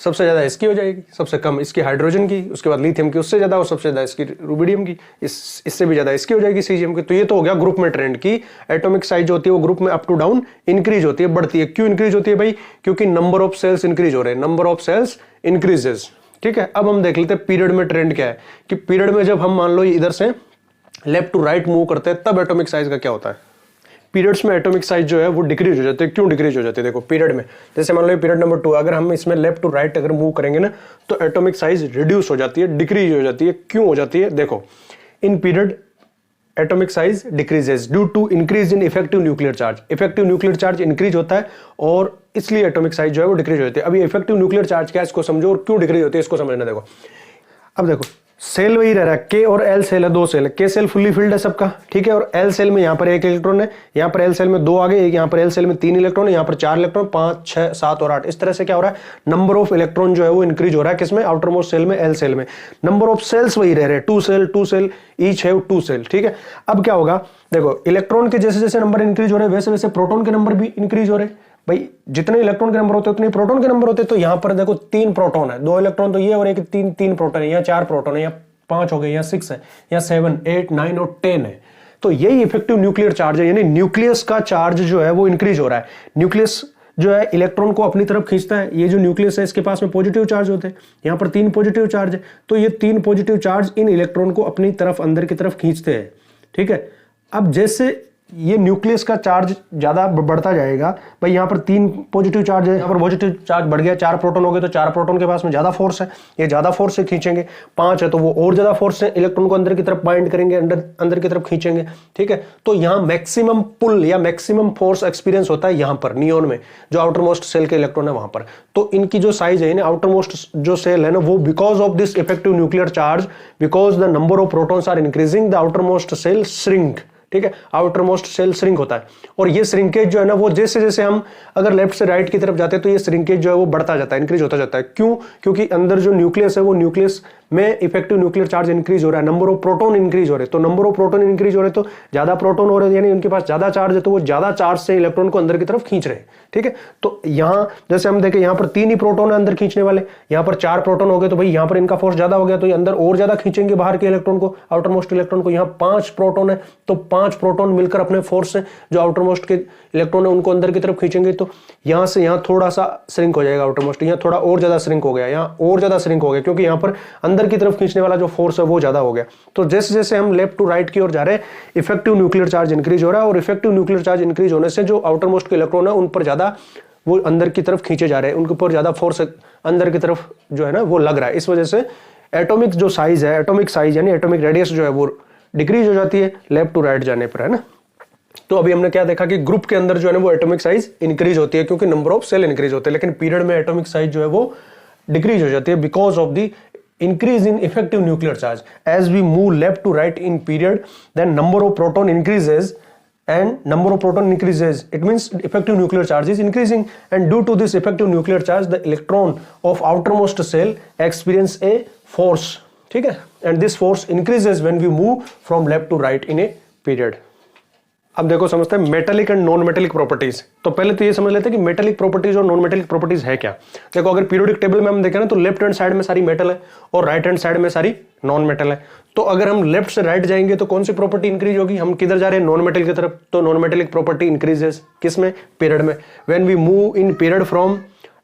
सबसे ज्यादा इसकी हो जाएगी, सबसे कम इसकी हाइड्रोजन की, उसके बाद लिथियम की उससे ज्यादा और सबसे ज्यादा इसकी रूबिडियम की, इससे भी ज्यादा इसकी हो जाएगी सीजियम की। तो ये तो हो गया ग्रुप में ट्रेंड की एटॉमिक साइज जो होती है वो ग्रुप में अप टू डाउन इंक्रीज होती है, बढ़ती है। क्यों इंक्रीज होती है भाई, क्योंकि नंबर ऑफ सेल्स इंक्रीज हो रहे हैं, नंबर ऑफ सेल्स इंक्रीजेस, ठीक है। अब हम देख लेते हैं पीरियड में ट्रेंड क्या है, कि पीरियड में जब हम मान लो इधर से लेफ्ट टू राइट मूव करते हैं तब एटॉमिक साइज का क्या होता है। पीरियड्स में एटॉमिक साइज जो है वो डिक्रीज हो जाते हैं। क्यों डिक्रीज हो जाते हैं, देखो पीरियड में, जैसे मान लो पीरियड नंबर 2, अगर हम इसमें लेफ्ट टू राइट अगर मूव करेंगे ना तो एटॉमिक साइज रिड्यूस हो जाती है, डिक्रीज हो जाती है। क्यों हो जाती है, देखो in period atomic size decreases due to increase in effective nuclear charge. Effective nuclear charge increase होता है और इसलिए एटॉमिक साइज जो है वो डिक्रीज हो जाती है। अभी इफेक्टिव न्यूक्लियर चार्ज क्या है इसको समझो और क्यों डिक्रीज होती है इसको समझना। देखो अब देखो सेल वही रह रहा है, के और एल सेल है, 2 सेल है, के सेल फुल्ली फिल्ड है सबका, ठीक है, और एल सेल में यहाँ पर 1 इलेक्ट्रॉन है, यहाँ पर एल सेल में 2 आ गए, यहाँ पर एल सेल में 3 इलेक्ट्रॉन है, यहाँ पर 4 इलेक्ट्रॉन, 5, 6, 7 और 8। इस तरह से क्या हो रहा है, नंबर ऑफ इलेक्ट्रॉन जो है वो इंक्रीज हो रहा है किसमें, आउटर मोस्ट सेल में, एल सेल में। नंबर ऑफ सेल्स वही रह रहे हैं, 2 सेल ईच है 2 सेल, ठीक है। अब क्या होगा, देखो इलेक्ट्रॉन के जैसे जैसे नंबर इंक्रीज हो रहे हैं वैसे वैसे प्रोटॉन के नंबर भी इंक्रीज हो रहे हैं। भाई जितने इलेक्ट्रॉन के नंबर होते हैं उतने प्रोटॉन के नंबर होते हैं। तो यहाँ पर देखो 3 प्रोटॉन है, 2 इलेक्ट्रॉन तो ये और एक 3 प्रोटॉन है, यहाँ 4 प्रोटॉन है, यहाँ 5 हो गए, यहाँ 6 है, यहाँ 7, 8, 9 और 10 है। तो यही इफेक्टिव न्यूक्लियर चार्ज है, यानी न्यूक्लियस का चार्ज जो है वो इंक्रीज हो रहा है। न्यूक्लियस जो है इलेक्ट्रॉन को अपनी तरफ खींचता है। ये जो न्यूक्लियस है इसके पास में पॉजिटिव चार्ज होते हैं, यहाँ पर 3 पॉजिटिव चार्ज है, तो ये 3 पॉजिटिव चार्ज इन इलेक्ट्रॉन को अपनी तरफ अंदर की तरफ खींचते हैं, ठीक है। अब जैसे ये न्यूक्लियस का चार्ज ज्यादा बढ़ता जाएगा, भाई यहाँ पर 3 पॉजिटिव चार्ज है, यहाँ पर पॉजिटिव चार्ज बढ़ गया, 4 प्रोटॉन हो गए, तो 4 प्रोटॉन के पास में ज्यादा फोर्स है, ये ज्यादा फोर्स से खींचेंगे। 5 है तो वो और ज्यादा फोर्स से इलेक्ट्रॉन को अंदर की तरफ बाइंड करेंगे, अंदर की तरफ खींचेंगे, ठीक है। तो यहाँ मैक्सिमम पुल या मैक्सिमम फोर्स एक्सपीरियंस होता है यहाँ पर नियोन में, जो आउटर मोस्ट सेल के इलेक्ट्रॉन है वहां पर। तो इनकी जो साइज है, आउटर मोस्ट जो सेल है ना, वो because of this effective nuclear charge, because the number of protons are increasing, the outer most shell shrink, ठीक है, आउटर मोस्ट सेल श्रिंक होता है। और ये श्रिंकेज जो है ना, वो जैसे जैसे हम अगर लेफ्ट से राइट की तरफ जाते हैं तो ये श्रिंकेज जो है वो बढ़ता जाता है, इंक्रीज होता जाता है। क्यों, क्योंकि अंदर जो न्यूक्लियस है वो न्यूक्लियस में इफेक्टिव न्यूक्लियर चार्ज इंक्रीज हो रहा है, नंबर ऑफ प्रोटॉन इंक्रीज हो रहे हैं। तो नंबर ऑफ प्रोटॉन इंक्रीज हो रहे हैं तो ज्यादा प्रोटॉन हो रहे हैं, यानी उनके पास ज्यादा चार्ज है, तो वो ज्यादा चार्ज से इलेक्ट्रॉन को अंदर की तरफ खींच रहे हैं, ठीक है। तो यहाँ जैसे हम देखें, यहाँ पर 3 ही प्रोटॉन है अंदर खींचने वाले, यहाँ पर 4 प्रोटॉन हो गए, तो भाई यहाँ पर इनका फोर्स ज्यादा हो गया, तो ये अंदर और ज्यादा खींचेंगे बाहर के इलेक्ट्रॉन को, आउटर मोस्ट इलेक्ट्रॉन को। यहाँ 5 प्रोटॉन है तो 5 प्रोटॉन मिलकर अपने फोर्स से जो आउटर मोस्ट के इलेक्ट्रॉन है उनको अंदर की तरफ खींचेंगे। तो यहाँ से यहाँ थोड़ा सा श्रिंक हो जाएगा आउटर मोस्ट, यहाँ थोड़ा और ज्यादा श्रिंक हो गया, यहाँ और ज्यादा श्रिंक हो गया, क्योंकि यहाँ पर अंदर की तरफ खींचने वाला जो फोर्स है वो ज्यादा हो गया। तो जैसे जैसे हम लेफ्ट टू राइट की ओर जा रहे हैं, इफेक्टिव न्यूक्लियर चार्ज इंक्रीज हो रहा है, और इफेक्टिव न्यूक्लियर चार्ज इंक्रीज होने से जो आउटर मोस्ट के इलेक्ट्रॉन है उन पर ज्यादा वो अंदर की तरफ खींचे जा रहे हैं, उनके ऊपर ज्यादा फोर्स अंदर की तरफ जो है ना वो लग रहा है। इस वजह से एटॉमिक जो साइज है, एटॉमिक साइज यानी एटॉमिक रेडियस जो है वो डिक्रीज हो जाती है लेफ्ट टू राइट जाने पर, है ना। तो अभी हमने क्या देखा कि ग्रुप के अंदर जो है ना वो एटॉमिक साइज इंक्रीज होती है क्योंकि नंबर ऑफ सेल इंक्रीज होते हैं, लेकिन पीरियड में एटॉमिक साइज जो है वो डिक्रीज हो जाती है because of the increase in effective nuclear charge. As we move left to right in period, then number of proton increases, and number of proton increases, it means effective nuclear charge is increasing, and due to this effective nuclear charge the electron of outermost cell experience a force, ठीक है, and this force increases when we move from left to right in a period. अब देखो समझते हैं metallic and non metallic properties. तो पहले तो ये समझ लेते हैं कि मेटेलिक प्रॉपर्टीज और नॉन मेटेलिक प्रॉपर्टीज है क्या। देखो अगर पीरियोडिक टेबल में हम देखें ना तो लेफ्ट हैंड साइड में सारी मेटल है और राइट हैंड साइड में सारी नॉन मेटल है। तो अगर हम लेफ्ट से राइट जाएंगे तो कौन सी प्रॉपर्टी इंक्रीज होगी, हम किधर जा रहे हैं, नॉन मेटल की तरफ, तो नॉन मेटेलिक प्रॉपर्टी इंक्रीजेस किसमें, पीरियड में। When we move in period from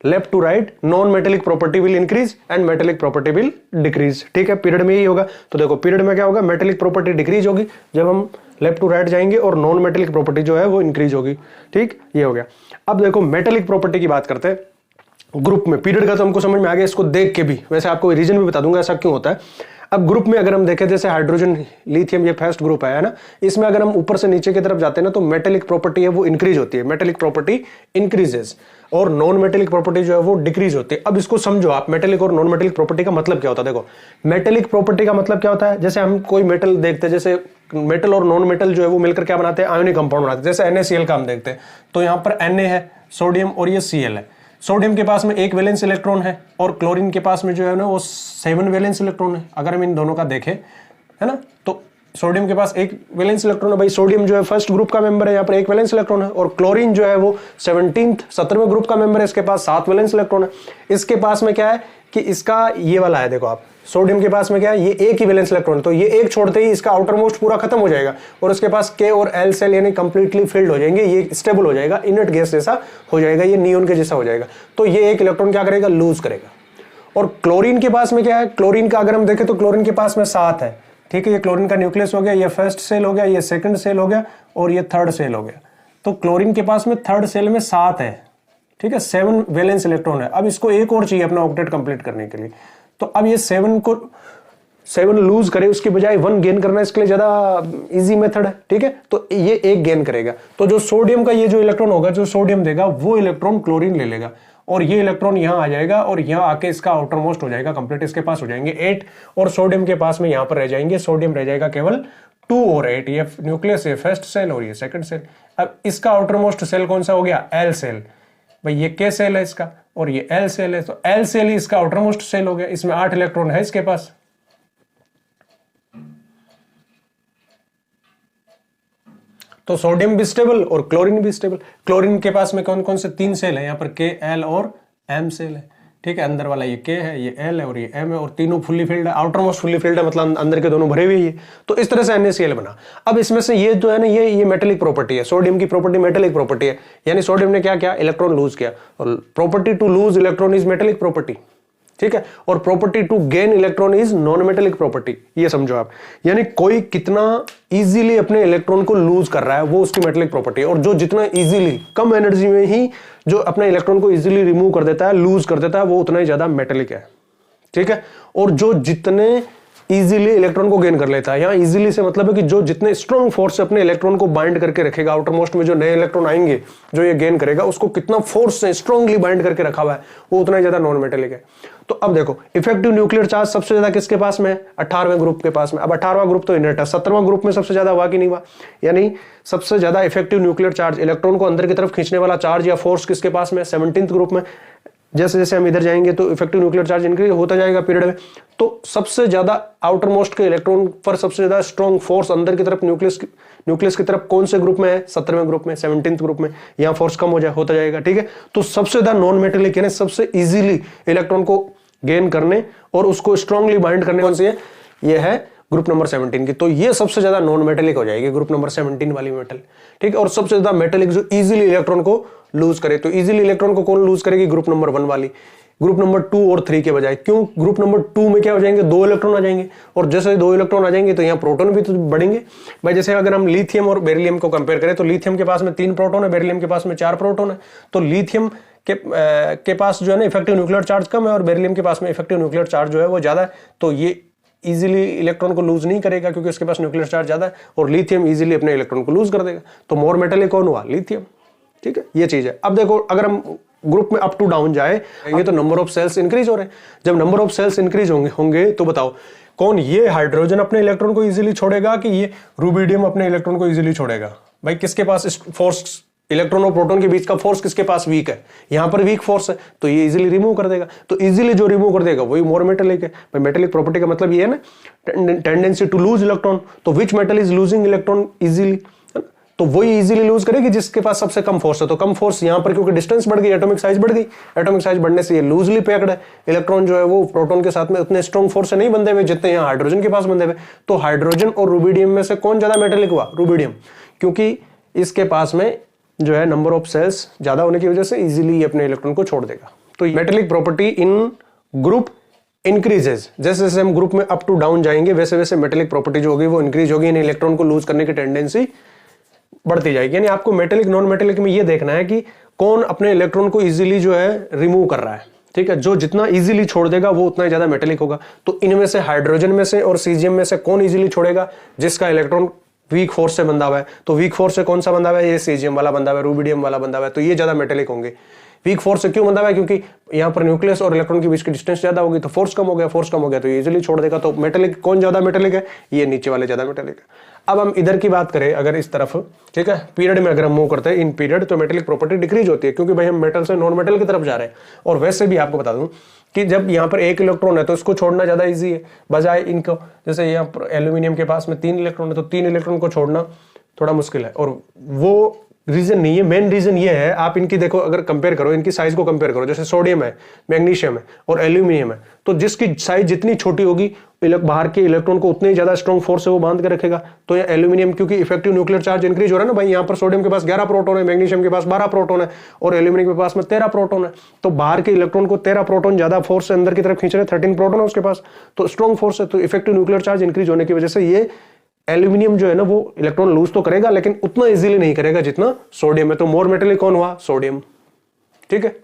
left to right, non metallic property will increase and metallic property will decrease, ठीक है, पीरियड में यही होगा। तो देखो पीरियड में क्या होगा, मेटेलिक प्रॉपर्टी डिक्रीज होगी जब हम लेफ्ट टू राइट जाएंगे, और नॉन मेटेलिक प्रॉपर्टी जो है वो इंक्रीज होगी, ठीक, ये हो गया। अब देखो मेटेलिक प्रॉपर्टी की बात करते हैं ग्रुप में। पीरियड का तो हमको समझ में आ गया, इसको देख के भी वैसे आपको रीजन भी बता दूंगा ऐसा क्यों होता है। अब ग्रुप में अगर हम देखें, जैसे हाइड्रोजन लिथियम ये फर्स्ट ग्रुप है ना, इसमें अगर हम ऊपर से नीचे की तरफ जाते हैं ना तो मेटेलिक प्रॉपर्टी है वो इंक्रीज होती है, मेटेलिक प्रॉपर्टी इंक्रीजेस। और नॉन मेटेलिक प्रॉपर्टी जो है वो डिक्रीज होती है। अब इसको समझो आप, मेटेलिक और नॉन मेटेलिक प्रॉपर्टी का मतलब क्या होता है। देखो मेटेलिक प्रॉपर्टी का मतलब क्या होता है, जैसे हम कोई मेटल देखते हैं, जैसे मेटल और नॉन मेटल जो है वो मिलकर क्या बनाते हैं, आयोनिक कंपाउंड बनाते हैं। जैसे NaCl का हम देखते हैं तो यहाँ पर Na है सोडियम और ये Cl है। सोडियम के पास में 1 वैलेंस इलेक्ट्रॉन है और क्लोरीन के पास में जो है ना वो 7 वैलेंस इलेक्ट्रॉन है। अगर हम इन दोनों का देखें है ना, तो सोडियम के पास 1 वैलेंस इलेक्ट्रॉन है। भाई सोडियम जो है फर्स्ट ग्रुप का मेंबर है, यहाँ पर 1 वैलेंस इलेक्ट्रॉन है। और क्लोरीन जो है वो 17वें ग्रुप का मेंबर है, इसके पास 7 वैलेंस इलेक्ट्रॉन है। इसके पास में क्या है कि इसका ये वाला है, देखो आप सोडियम के पास में क्या है, ये 1 ही वैलेंस इलेक्ट्रॉन, तो ये 1 छोड़ते ही इसका आउटर मोस्ट पूरा खत्म हो जाएगा और उसके पास K और L सेल यानी कंप्लीटली फिल्ड हो जाएंगे, ये स्टेबल हो जाएगा, इनर्ट गैस जैसा हो जाएगा, ये नियोन के जैसा हो जाएगा। तो ये 1 इलेक्ट्रॉन क्या करेगा, लूज करेगा। और क्लोरीन के पास में क्या है, क्लोरीन का अगर हम देखें तो क्लोरीन के पास में 7 है, ठीक है। ये क्लोरीन का न्यूक्लियस हो गया, ये फर्स्ट सेल हो गया, ये सेकंड सेल हो गया और ये थर्ड सेल हो गया। तो क्लोरीन के पास में थर्ड सेल में 7 है, ठीक है, 7 वैलेंस इलेक्ट्रॉन है। अब इसको एक और चाहिए अपना ऑक्टेट कंप्लीट करने के लिए, तो अब ये 7 लूज करे उसके बजाय 1 गेन करना इसके लिए ज्यादा इजी मेथड है, ठीक है। तो ये 1 गेन करेगा, तो जो सोडियम का ये जो इलेक्ट्रॉन होगा, जो सोडियम देगा वो इलेक्ट्रॉन क्लोरीन ले लेगा और ये इलेक्ट्रॉन यहां आ जाएगा और यहां आके इसका आउटर मोस्ट हो जाएगा कंप्लीट, इसके पास हो जाएंगे 8 और सोडियम के पास में यहां पर रह जाएंगे, सोडियम रह जाएगा केवल 2 और 8। ये न्यूक्लियस है फर्स्ट सेल और ये सेकंड सेल। अब इसका आउटर मोस्ट सेल कौन सा हो गया, L सेल। भाई ये K सेल है इसका और ये L सेल है, तो L सेल ही इसका आउटर मोस्ट सेल हो गया। इसमें 8 इलेक्ट्रॉन है इसके पास। तो सोडियम भी स्टेबल और क्लोरीन भी स्टेबल। क्लोरीन के पास में कौन कौन से 3 सेल है, यहाँ पर K, L और M सेल है, ठीक है। अंदर वाला ये K है, ये L है और ये M है और तीनों फुल्ली फिल्ड है, आउटर मोस्ट फुल्ली फिल्ड है, मतलब अंदर के दोनों भरे हुए ही। तो इस तरह से NaCl बना। अब इसमें से ये जो है ना, ये मेटेलिक प्रॉपर्टी है, सोडियम की प्रॉपर्टी मेटेलिक प्रॉपर्टी है, यानी सोडियम ने क्या किया, इलेक्ट्रॉन लूज किया। और property to lose electron is metallic property, ठीक है। और property to gain electron is non metallic property, ये समझो आप। यानी कोई कितना इजीली अपने इलेक्ट्रॉन को लूज कर रहा है वो उसकी मेटेलिक प्रॉपर्टी है, और जो जितना इजीली कम एनर्जी में ही जो अपने इलेक्ट्रॉन को इजीली रिमूव कर देता है, लूज कर देता है, वो उतना ही ज्यादा मेटेलिक है, ठीक है। और जो जितने इजीली इलेक्ट्रॉन को गेन कर लेता है, यहाँ इजीली से मतलब है कि जो जितने स्ट्रॉन्ग फोर्स से अपने इलेक्ट्रॉन को बाइंड करके रखेगा, आउटर मोस्ट में जो नए इलेक्ट्रॉन आएंगे जो ये गेन करेगा, उसको कितना फोर्स से स्ट्रांगली बाइंड करके रखा हुआ है, वो उतना ही ज्यादा नॉन मेटेलिक है। तो अब देखो इफेक्टिव न्यूक्लियर चार्ज सबसे ज्यादा किसके पास में है, 18वें ग्रुप के पास में। अब 18वां ग्रुप तो इनर्ट है, 17वां ग्रुप में सबसे ज्यादा हुआ कि नहीं हुआ, यानी सबसे ज्यादा इफेक्टिव न्यूक्लियर चार्ज, इलेक्ट्रॉन को अंदर की तरफ खींचने वाला चार्ज या फोर्स किसके पास में, 17th ग्रुप में। जैसे जैसे हम इधर जाएंगे तो इफेक्टिव न्यूक्लियर चार्ज इंक्रीज होता जाएगा पीरियड में। तो सबसे ज्यादा आउटर मोस्ट के इलेक्ट्रॉन पर सबसे ज्यादा स्ट्रॉन्ग फोर्स अंदर की तरफ न्यूक्लियस की तरफ कौन से ग्रुप में है, 17वें ग्रुप में, 17th ग्रुप में। यहाँ फोर्स कम होता जाएगा, ठीक है। तो सबसे ज्यादा नॉन मेटेलिक यानी सबसे इजीली इलेक्ट्रॉन को गेन करने और उसको स्ट्रांगली बाइंड करने कौन सी है, ये है ग्रुप नंबर 17 की। तो ये सबसे ज्यादा नॉन मेटेलिक हो जाएगी, ग्रुप नंबर 17 वाली मेटल, ठीक है। और सबसे ज्यादा मेटेलिक जो इजीली इलेक्ट्रॉन को लूज करे, तो इजीली इलेक्ट्रॉन को कौन लूज करेगी, ग्रुप नंबर 1 वाली, ग्रुप नंबर 2 और 3 के बजाय। क्यों, ग्रुप नंबर 2 में क्या हो जाएंगे, 2 इलेक्ट्रॉन आ जाएंगे, और जैसे 2 इलेक्ट्रॉन आ जाएंगे तो यहाँ प्रोटॉन भी तो बढ़ेंगे। भाई जैसे अगर हम लिथियम और बेरिलियम को कंपेयर करें तो लिथियम के पास में 3 प्रोटॉन है, बेरिलियम के पास में 4 प्रोटॉन है। तो लिथियम के पास जो है ना इफेक्टिव न्यूक्लियर चार्ज कम है और बेरिलियम के पास में इफेक्टिव न्यूक्लियर चार्ज जो है वो ज्यादा है। तो ये इजीली इलेक्ट्रॉन को लूज नहीं करेगा क्योंकि उसके पास न्यूक्लियर चार्ज ज्यादा है, और लिथियम इजीली अपने इलेक्ट्रॉन को लूज कर देगा। तो मोर मेटेलिक कौन हुआ, लिथियम, ठीक है। ये चीज है। अब देखो अगर हम ग्रुप में अप टू डाउन जाएंगे तो नंबर ऑफ सेल्स इंक्रीज हो रहे हैं। जब नंबर ऑफ सेल्स इंक्रीज होंगे तो बताओ कौन, ये हाइड्रोजन अपने इलेक्ट्रॉन को इजीली छोड़ेगा कि ये रूबिडियम अपने इलेक्ट्रॉन को इजीली छोड़ेगा। भाई किसके पास फोर्स, इलेक्ट्रॉन और प्रोटॉन के बीच का फोर्स किसके पास वीक है, यहां पर वीक फोर्स है, तो ये इजीली रिमूव कर देगा। तो इजीली जो रिमूव कर देगा वही मोर मेटेलिक है। भाई मेटेलिक प्रॉपर्टी का मतलब ये है ना, टेंडेंसी टू लूज इलेक्ट्रॉन। तो which metal is losing electron easily, तो वही इजीली लूज करेगी जिसके पास सबसे कम फोर्स है। तो कम फोर्स यहां पर क्योंकि डिस्टेंस बढ़ गई, एटॉमिक साइज बढ़ गई, एटॉमिक साइज बढ़ने से ये लूजली पैक्ड है। इलेक्ट्रॉन जो है वो प्रोटॉन के साथ में उतने स्ट्रॉन्ग फोर्स से नहीं बंधे हुए जितने यहाँ हाइड्रोजन के पास बंधे हुए। तो हाइड्रोजन और रूबिडियम में से कौन ज्यादा मेटेलिक हुआ, रूबिडियम, क्योंकि इसके पास में जो है नंबर ऑफ सेल्स ज्यादा होने की वजह से इजीली अपने इलेक्ट्रॉन को छोड़ देगा। तो metallic property in group increases, जैसे जैसे हम ग्रुप में अप टू डाउन जाएंगे वैसे वैसे मेटेलिक प्रॉपर्टी जो होगी वो इंक्रीज होगी, यानी इलेक्ट्रॉन को लूज करने की टेंडेंसी बढ़ती जाएगी। यानी आपको मेटेलिक नॉन मेटेलिक में ये देखना है कि कौन अपने इलेक्ट्रॉन को इजीली जो है रिमूव कर रहा है, ठीक है। जो जितना इजीली छोड़ देगा वो उतना ज्यादा मेटेलिक होगा। तो इनमें से हाइड्रोजन में से और सीजियम में से कौन इजीली छोड़ेगा, जिसका इलेक्ट्रॉन वीक फोर्स से बंधा हुआ है। तो वीक फोर्स से कौन सा बंधा हुआ है, ये सीजियम वाला बंधा हुआ है, रूबिडियम वाला बंधा हुआ है, तो ये ज्यादा मेटेलिक होंगे। वीक फोर्स से क्यों मतलब है, क्योंकि यहाँ पर न्यूक्लियस और इलेक्ट्रॉन के बीच की डिस्टेंस ज्यादा होगी तो फोर्स कम हो गया, फोर्स कम हो गया तो इजीली छोड़ देगा। तो मेटेलिक कौन ज्यादा मेटेलिक है, ये नीचे वाले ज्यादा मेटेलिक है। अब हम इधर की बात करें अगर इस तरफ, ठीक है, पीरियड में अगर हम मूव करते हैं इन पीरियड, तो मेटेलिक प्रॉपर्टी डिक्रीज होती है, क्योंकि भाई हम मेटल से नॉन मेटल की तरफ जा रहे हैं। और वैसे भी आपको बता दूं कि जब यहाँ पर एक इलेक्ट्रॉन है तो इसको छोड़ना ज्यादा इजी है, बजाय इनको, जैसे यहाँ पर एल्यूमिनियम के पास में 3 इलेक्ट्रॉन है तो 3 इलेक्ट्रॉन को छोड़ना थोड़ा मुश्किल है। और वो रीजन नहीं है, मेन रीजन ये है, आप इनकी देखो अगर कंपेयर करो, इनकी साइज को कंपेयर करो, जैसे सोडियम है, मैग्नीशियम है और एल्यूमिनियम है, तो जिसकी साइज जितनी छोटी होगी बाहर के इलेक्ट्रॉन को उतनी ज्यादा स्ट्रॉन्ग फोर्स से वो बांध के रखेगा। तो ये एल्यूमिनियम, क्योंकि इफेक्टिव न्यूक्लियर चार्ज इंक्रीज हो रहा है ना भाई, यहाँ पर सोडियम के पास 11 प्रोटॉन है, मैग्नीशियम के पास 12 प्रोटॉन है और एल्यूमिनियम के पास में 13 प्रोटॉन है। तो बाहर के इलेक्ट्रॉन को 13 प्रोटॉन ज्यादा फोर्स से अंदर की तरफ खींच रहे हैं, 13 प्रोटॉन है उसके पास, तो स्ट्रॉन्ग फोर्स है। तो इफेक्टिव न्यूक्लियर चार्ज इंक्रीज होने की वजह से ये एल्यूमिनियम जो है ना वो इलेक्ट्रॉन लूज तो करेगा लेकिन उतना इजीली नहीं करेगा जितना सोडियम है। तो मोर मेटेलिक कौन हुआ, सोडियम, ठीक है।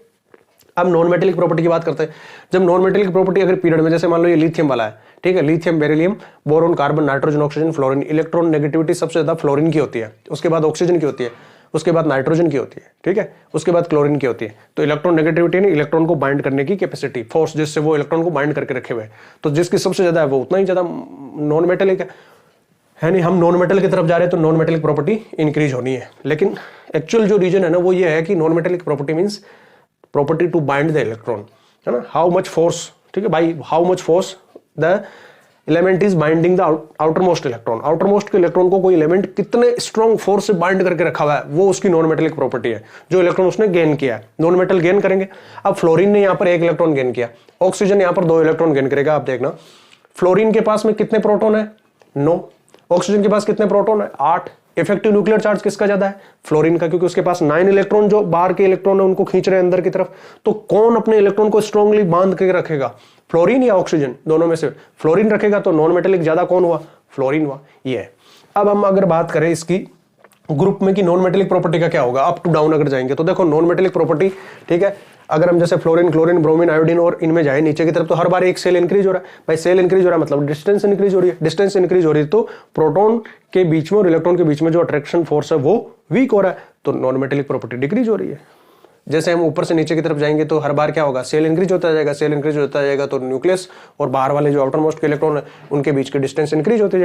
अब नॉन मेटेलिक प्रॉपर्टी की बात करते हैं। जब नॉन मेटेलिक प्रॉपर्टी अगर पीरियड में, जैसे मान लो ये लिथियम वाला है, ठीक है, lithium, beryllium, boron, carbon, nitrogen, oxygen, fluorine, electron negativity सबसे ज्यादा फ्लोरीन की होती है, उसके बाद ऑक्सीजन की होती है, उसके बाद नाइट्रोजन की होती है, ठीक है, उसके बाद क्लोरीन की होती है। तो इलेक्ट्रॉन नेगेटिविटी ने इलेक्ट्रॉन को बाइंड करने की कैपेसिटी, फोर्स, जिससे वो इलेक्ट्रॉन को बाइंड करके रखे हुए, तो जिसकी सबसे ज्यादा है वो उतना ही ज्यादा नॉन मेटेलिक है नहीं। हम नॉन मेटल की तरफ जा रहे हैं तो नॉन मेटेलिक प्रॉपर्टी इंक्रीज होनी है, लेकिन एक्चुअल जो रीजन है ना वो ये है कि non metallic property means property to bind the electron, है ना, हाउ मच फोर्स, ठीक है भाई, how much force the element is binding the outer most electron, outer most के इलेक्ट्रॉन को कोई एलिमेंट कितने स्ट्रॉन्ग फोर्स से बाइंड करके रखा हुआ है, वो उसकी नॉन मेटेलिक प्रॉपर्टी है, जो इलेक्ट्रॉन उसने गेन किया है। नॉन मेटल गेन करेंगे। अब फ्लोरीन ने यहाँ पर 1 इलेक्ट्रॉन गेन किया, ऑक्सीजन यहाँ पर 2 इलेक्ट्रॉन गेन करेगा। आप देखना फ्लोरीन के पास में कितने प्रोटॉन है, 9, ऑक्सीजन के पास कितने प्रोटॉन है, 8। इफेक्टिव न्यूक्लियर चार्ज किसका ज्यादा है, फ्लोरीन का, क्योंकि उसके पास 9 इलेक्ट्रॉन जो बाहर के इलेक्ट्रॉन है उनको खींच रहे हैं अंदर की तरफ। तो कौन अपने इलेक्ट्रॉन को स्ट्रांगली बांध के रखेगा, फ्लोरीन या ऑक्सीजन, दोनों में से फ्लोरीन रखेगा। तो नॉन मेटेलिक ज्यादा कौन हुआ, फ्लोरीन हुआ। ये है। अब हम अगर बात करें इसकी ग्रुप में कि नॉन मेटेलिक प्रॉपर्टी का क्या होगा, अप टू डाउन अगर जाएंगे तो देखो नॉन मेटेलिक प्रॉपर्टी, ठीक है, अगर हम जैसे फ्लोरीन, क्लोरीन, ब्रोमीन, आयोडीन और इनमें जाए नीचे की तरफ तो हर बार एक सेल इंक्रीज हो रहा है। भाई सेल इंक्रीज हो रहा है मतलब डिस्टेंस इंक्रीज हो रही है, डिस्टेंस इंक्रीज हो रही है तो प्रोटॉन के बीच में और इलेक्ट्रॉन के बीच में जो अट्रैक्शन फोर्स है वो वीक हो रहा है, तो नॉन मेटेलिक प्रॉपर्टी डिक्रीज हो रही है। जैसे हम ऊपर से नीचे की तरफ जाएंगे तो हर बार क्या होगा, सेल इंक्रीज होता जाएगा, सेल इंक्रीज होता जाएगा तो न्यूक्लियस और बाहर वाले जो आउटर मोस्ट के इलेक्ट्रॉन है उनके बीच की डिस्टेंस इंक्रीज होती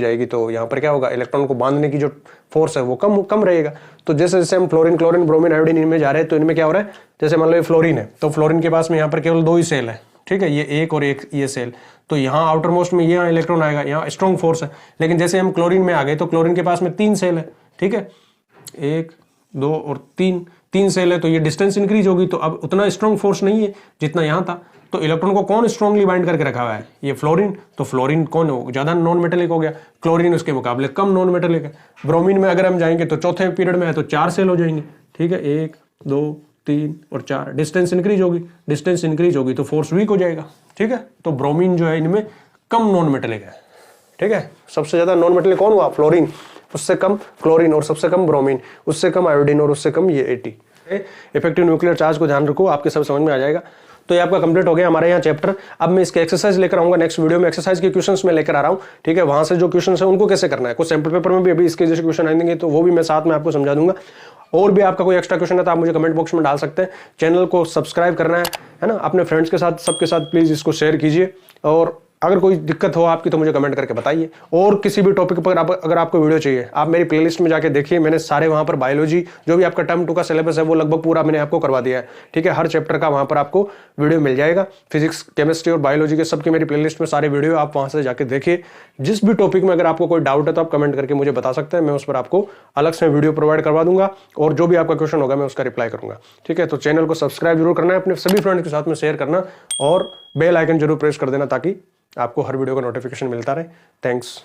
जाएगी। तो यहाँ पर क्या होगा, इलेक्ट्रॉन को बांधने की जो फोर्स है वो कम रहेगा। तो जैसे जैसे हम फ्लोरीन, क्लोरीन, ब्रोमीन, आयोडीन इनमें जा रहे हैं तो इनमें क्या हो रहा है, जैसे मान लो ये फ्लोरीन है तो फ्लोरीन के पास में यहाँ पर केवल 2 ही सेल है, ठीक है, ये एक और एक ये सेल, तो यहाँ आउटर मोस्ट में ये इलेक्ट्रॉन आएगा, यहाँ स्ट्रॉन्ग फोर्स है। लेकिन जैसे हम क्लोरीन में आ गए तो क्लोरीन के पास में 3 सेल है, ठीक है, 1, 2 और 3 सेल है, तो ये डिस्टेंस इंक्रीज होगी तो अब उतना स्ट्रॉन्ग फोर्स नहीं है जितना यहाँ था। तो इलेक्ट्रॉन को कौन स्ट्रांगली बाइंड करके रखा हुआ है, ये फ्लोरीन। तो फ्लोरीन कौन हो, ज्यादा नॉन मेटेलिक हो गया, क्लोरीन उसके मुकाबले कम नॉन मेटेलिक है। ब्रोमीन में अगर हम जाएंगे तो चौथे पीरियड में है तो 4 सेल हो जाएंगे, ठीक है, 1, 2, 3 और 4। डिस्टेंस इंक्रीज होगी तो फोर्स वीक हो जाएगा, ठीक है। तो ब्रोमीन जो है इनमें कम नॉन मेटेलिक है, ठीक है। सबसे ज्यादा नॉन मेटेलिक कौन हुआ, फ्लोरीन, उससे कम क्लोरीन और सबसे कम ब्रोमीन, उससे कम आयोडीन और उससे कम ये 80। इफेक्टिव न्यूक्लियर चार्ज को ध्यान रखो, आपके सब समझ में आ जाएगा। तो ये आपका कंप्लीट हो गया हमारे यहाँ चैप्टर। अब मैं इसके एक्सरसाइज लेकर आऊंगा नेक्स्ट वीडियो में, एक्सरसाइज के क्वेश्चंस में लेकर आ रहा हूँ, ठीक है। वहां से जो क्वेश्चंस है उनको कैसे करना है, कुछ सैंपल पेपर में भी अभी इसके जैसे क्वेश्चन आएंगे तो वो भी मैं साथ में आपको समझा दूंगा। और भी आपका कोई एक्स्ट्रा क्वेश्चन है तो आप मुझे कमेंट बॉक्स में डाल सकते हैं। चैनल को सब्सक्राइब करना है ना, अपने फ्रेंड्स के साथ, सबके साथ प्लीज इसको शेयर कीजिए। और अगर कोई दिक्कत हो आपकी तो मुझे कमेंट करके बताइए। और किसी भी टॉपिक पर अगर आपको वीडियो चाहिए, आप मेरी प्लेलिस्ट में जाके देखिए, मैंने सारे वहां पर बायोलॉजी जो भी आपका टर्म 2 का सिलेबस है वो लगभग पूरा मैंने आपको करवा दिया है, ठीक है। हर चैप्टर का वहां पर आपको वीडियो मिल जाएगा, फिजिक्स, केमिस्ट्री और बायोलॉजी के सबकी मेरी प्लेलिस्ट में सारे वीडियो आप वहां से जाके देखिए। जिस भी टॉपिक में अगर आपको कोई डाउट है तो आप कमेंट करके मुझे बता सकते हैं, मैं उस पर आपको अलग से वीडियो प्रोवाइड करवा दूंगा और जो भी आपका क्वेश्चन होगा मैं उसका रिप्लाई करूंगा, ठीक है। तो चैनल को सब्सक्राइब जरूर करना है, अपने सभी फ्रेंड्स के साथ में शेयर करना और बेल आइकन जरूर प्रेस कर देना ताकि आपको हर वीडियो का नोटिफिकेशन मिलता रहे। थैंक्स।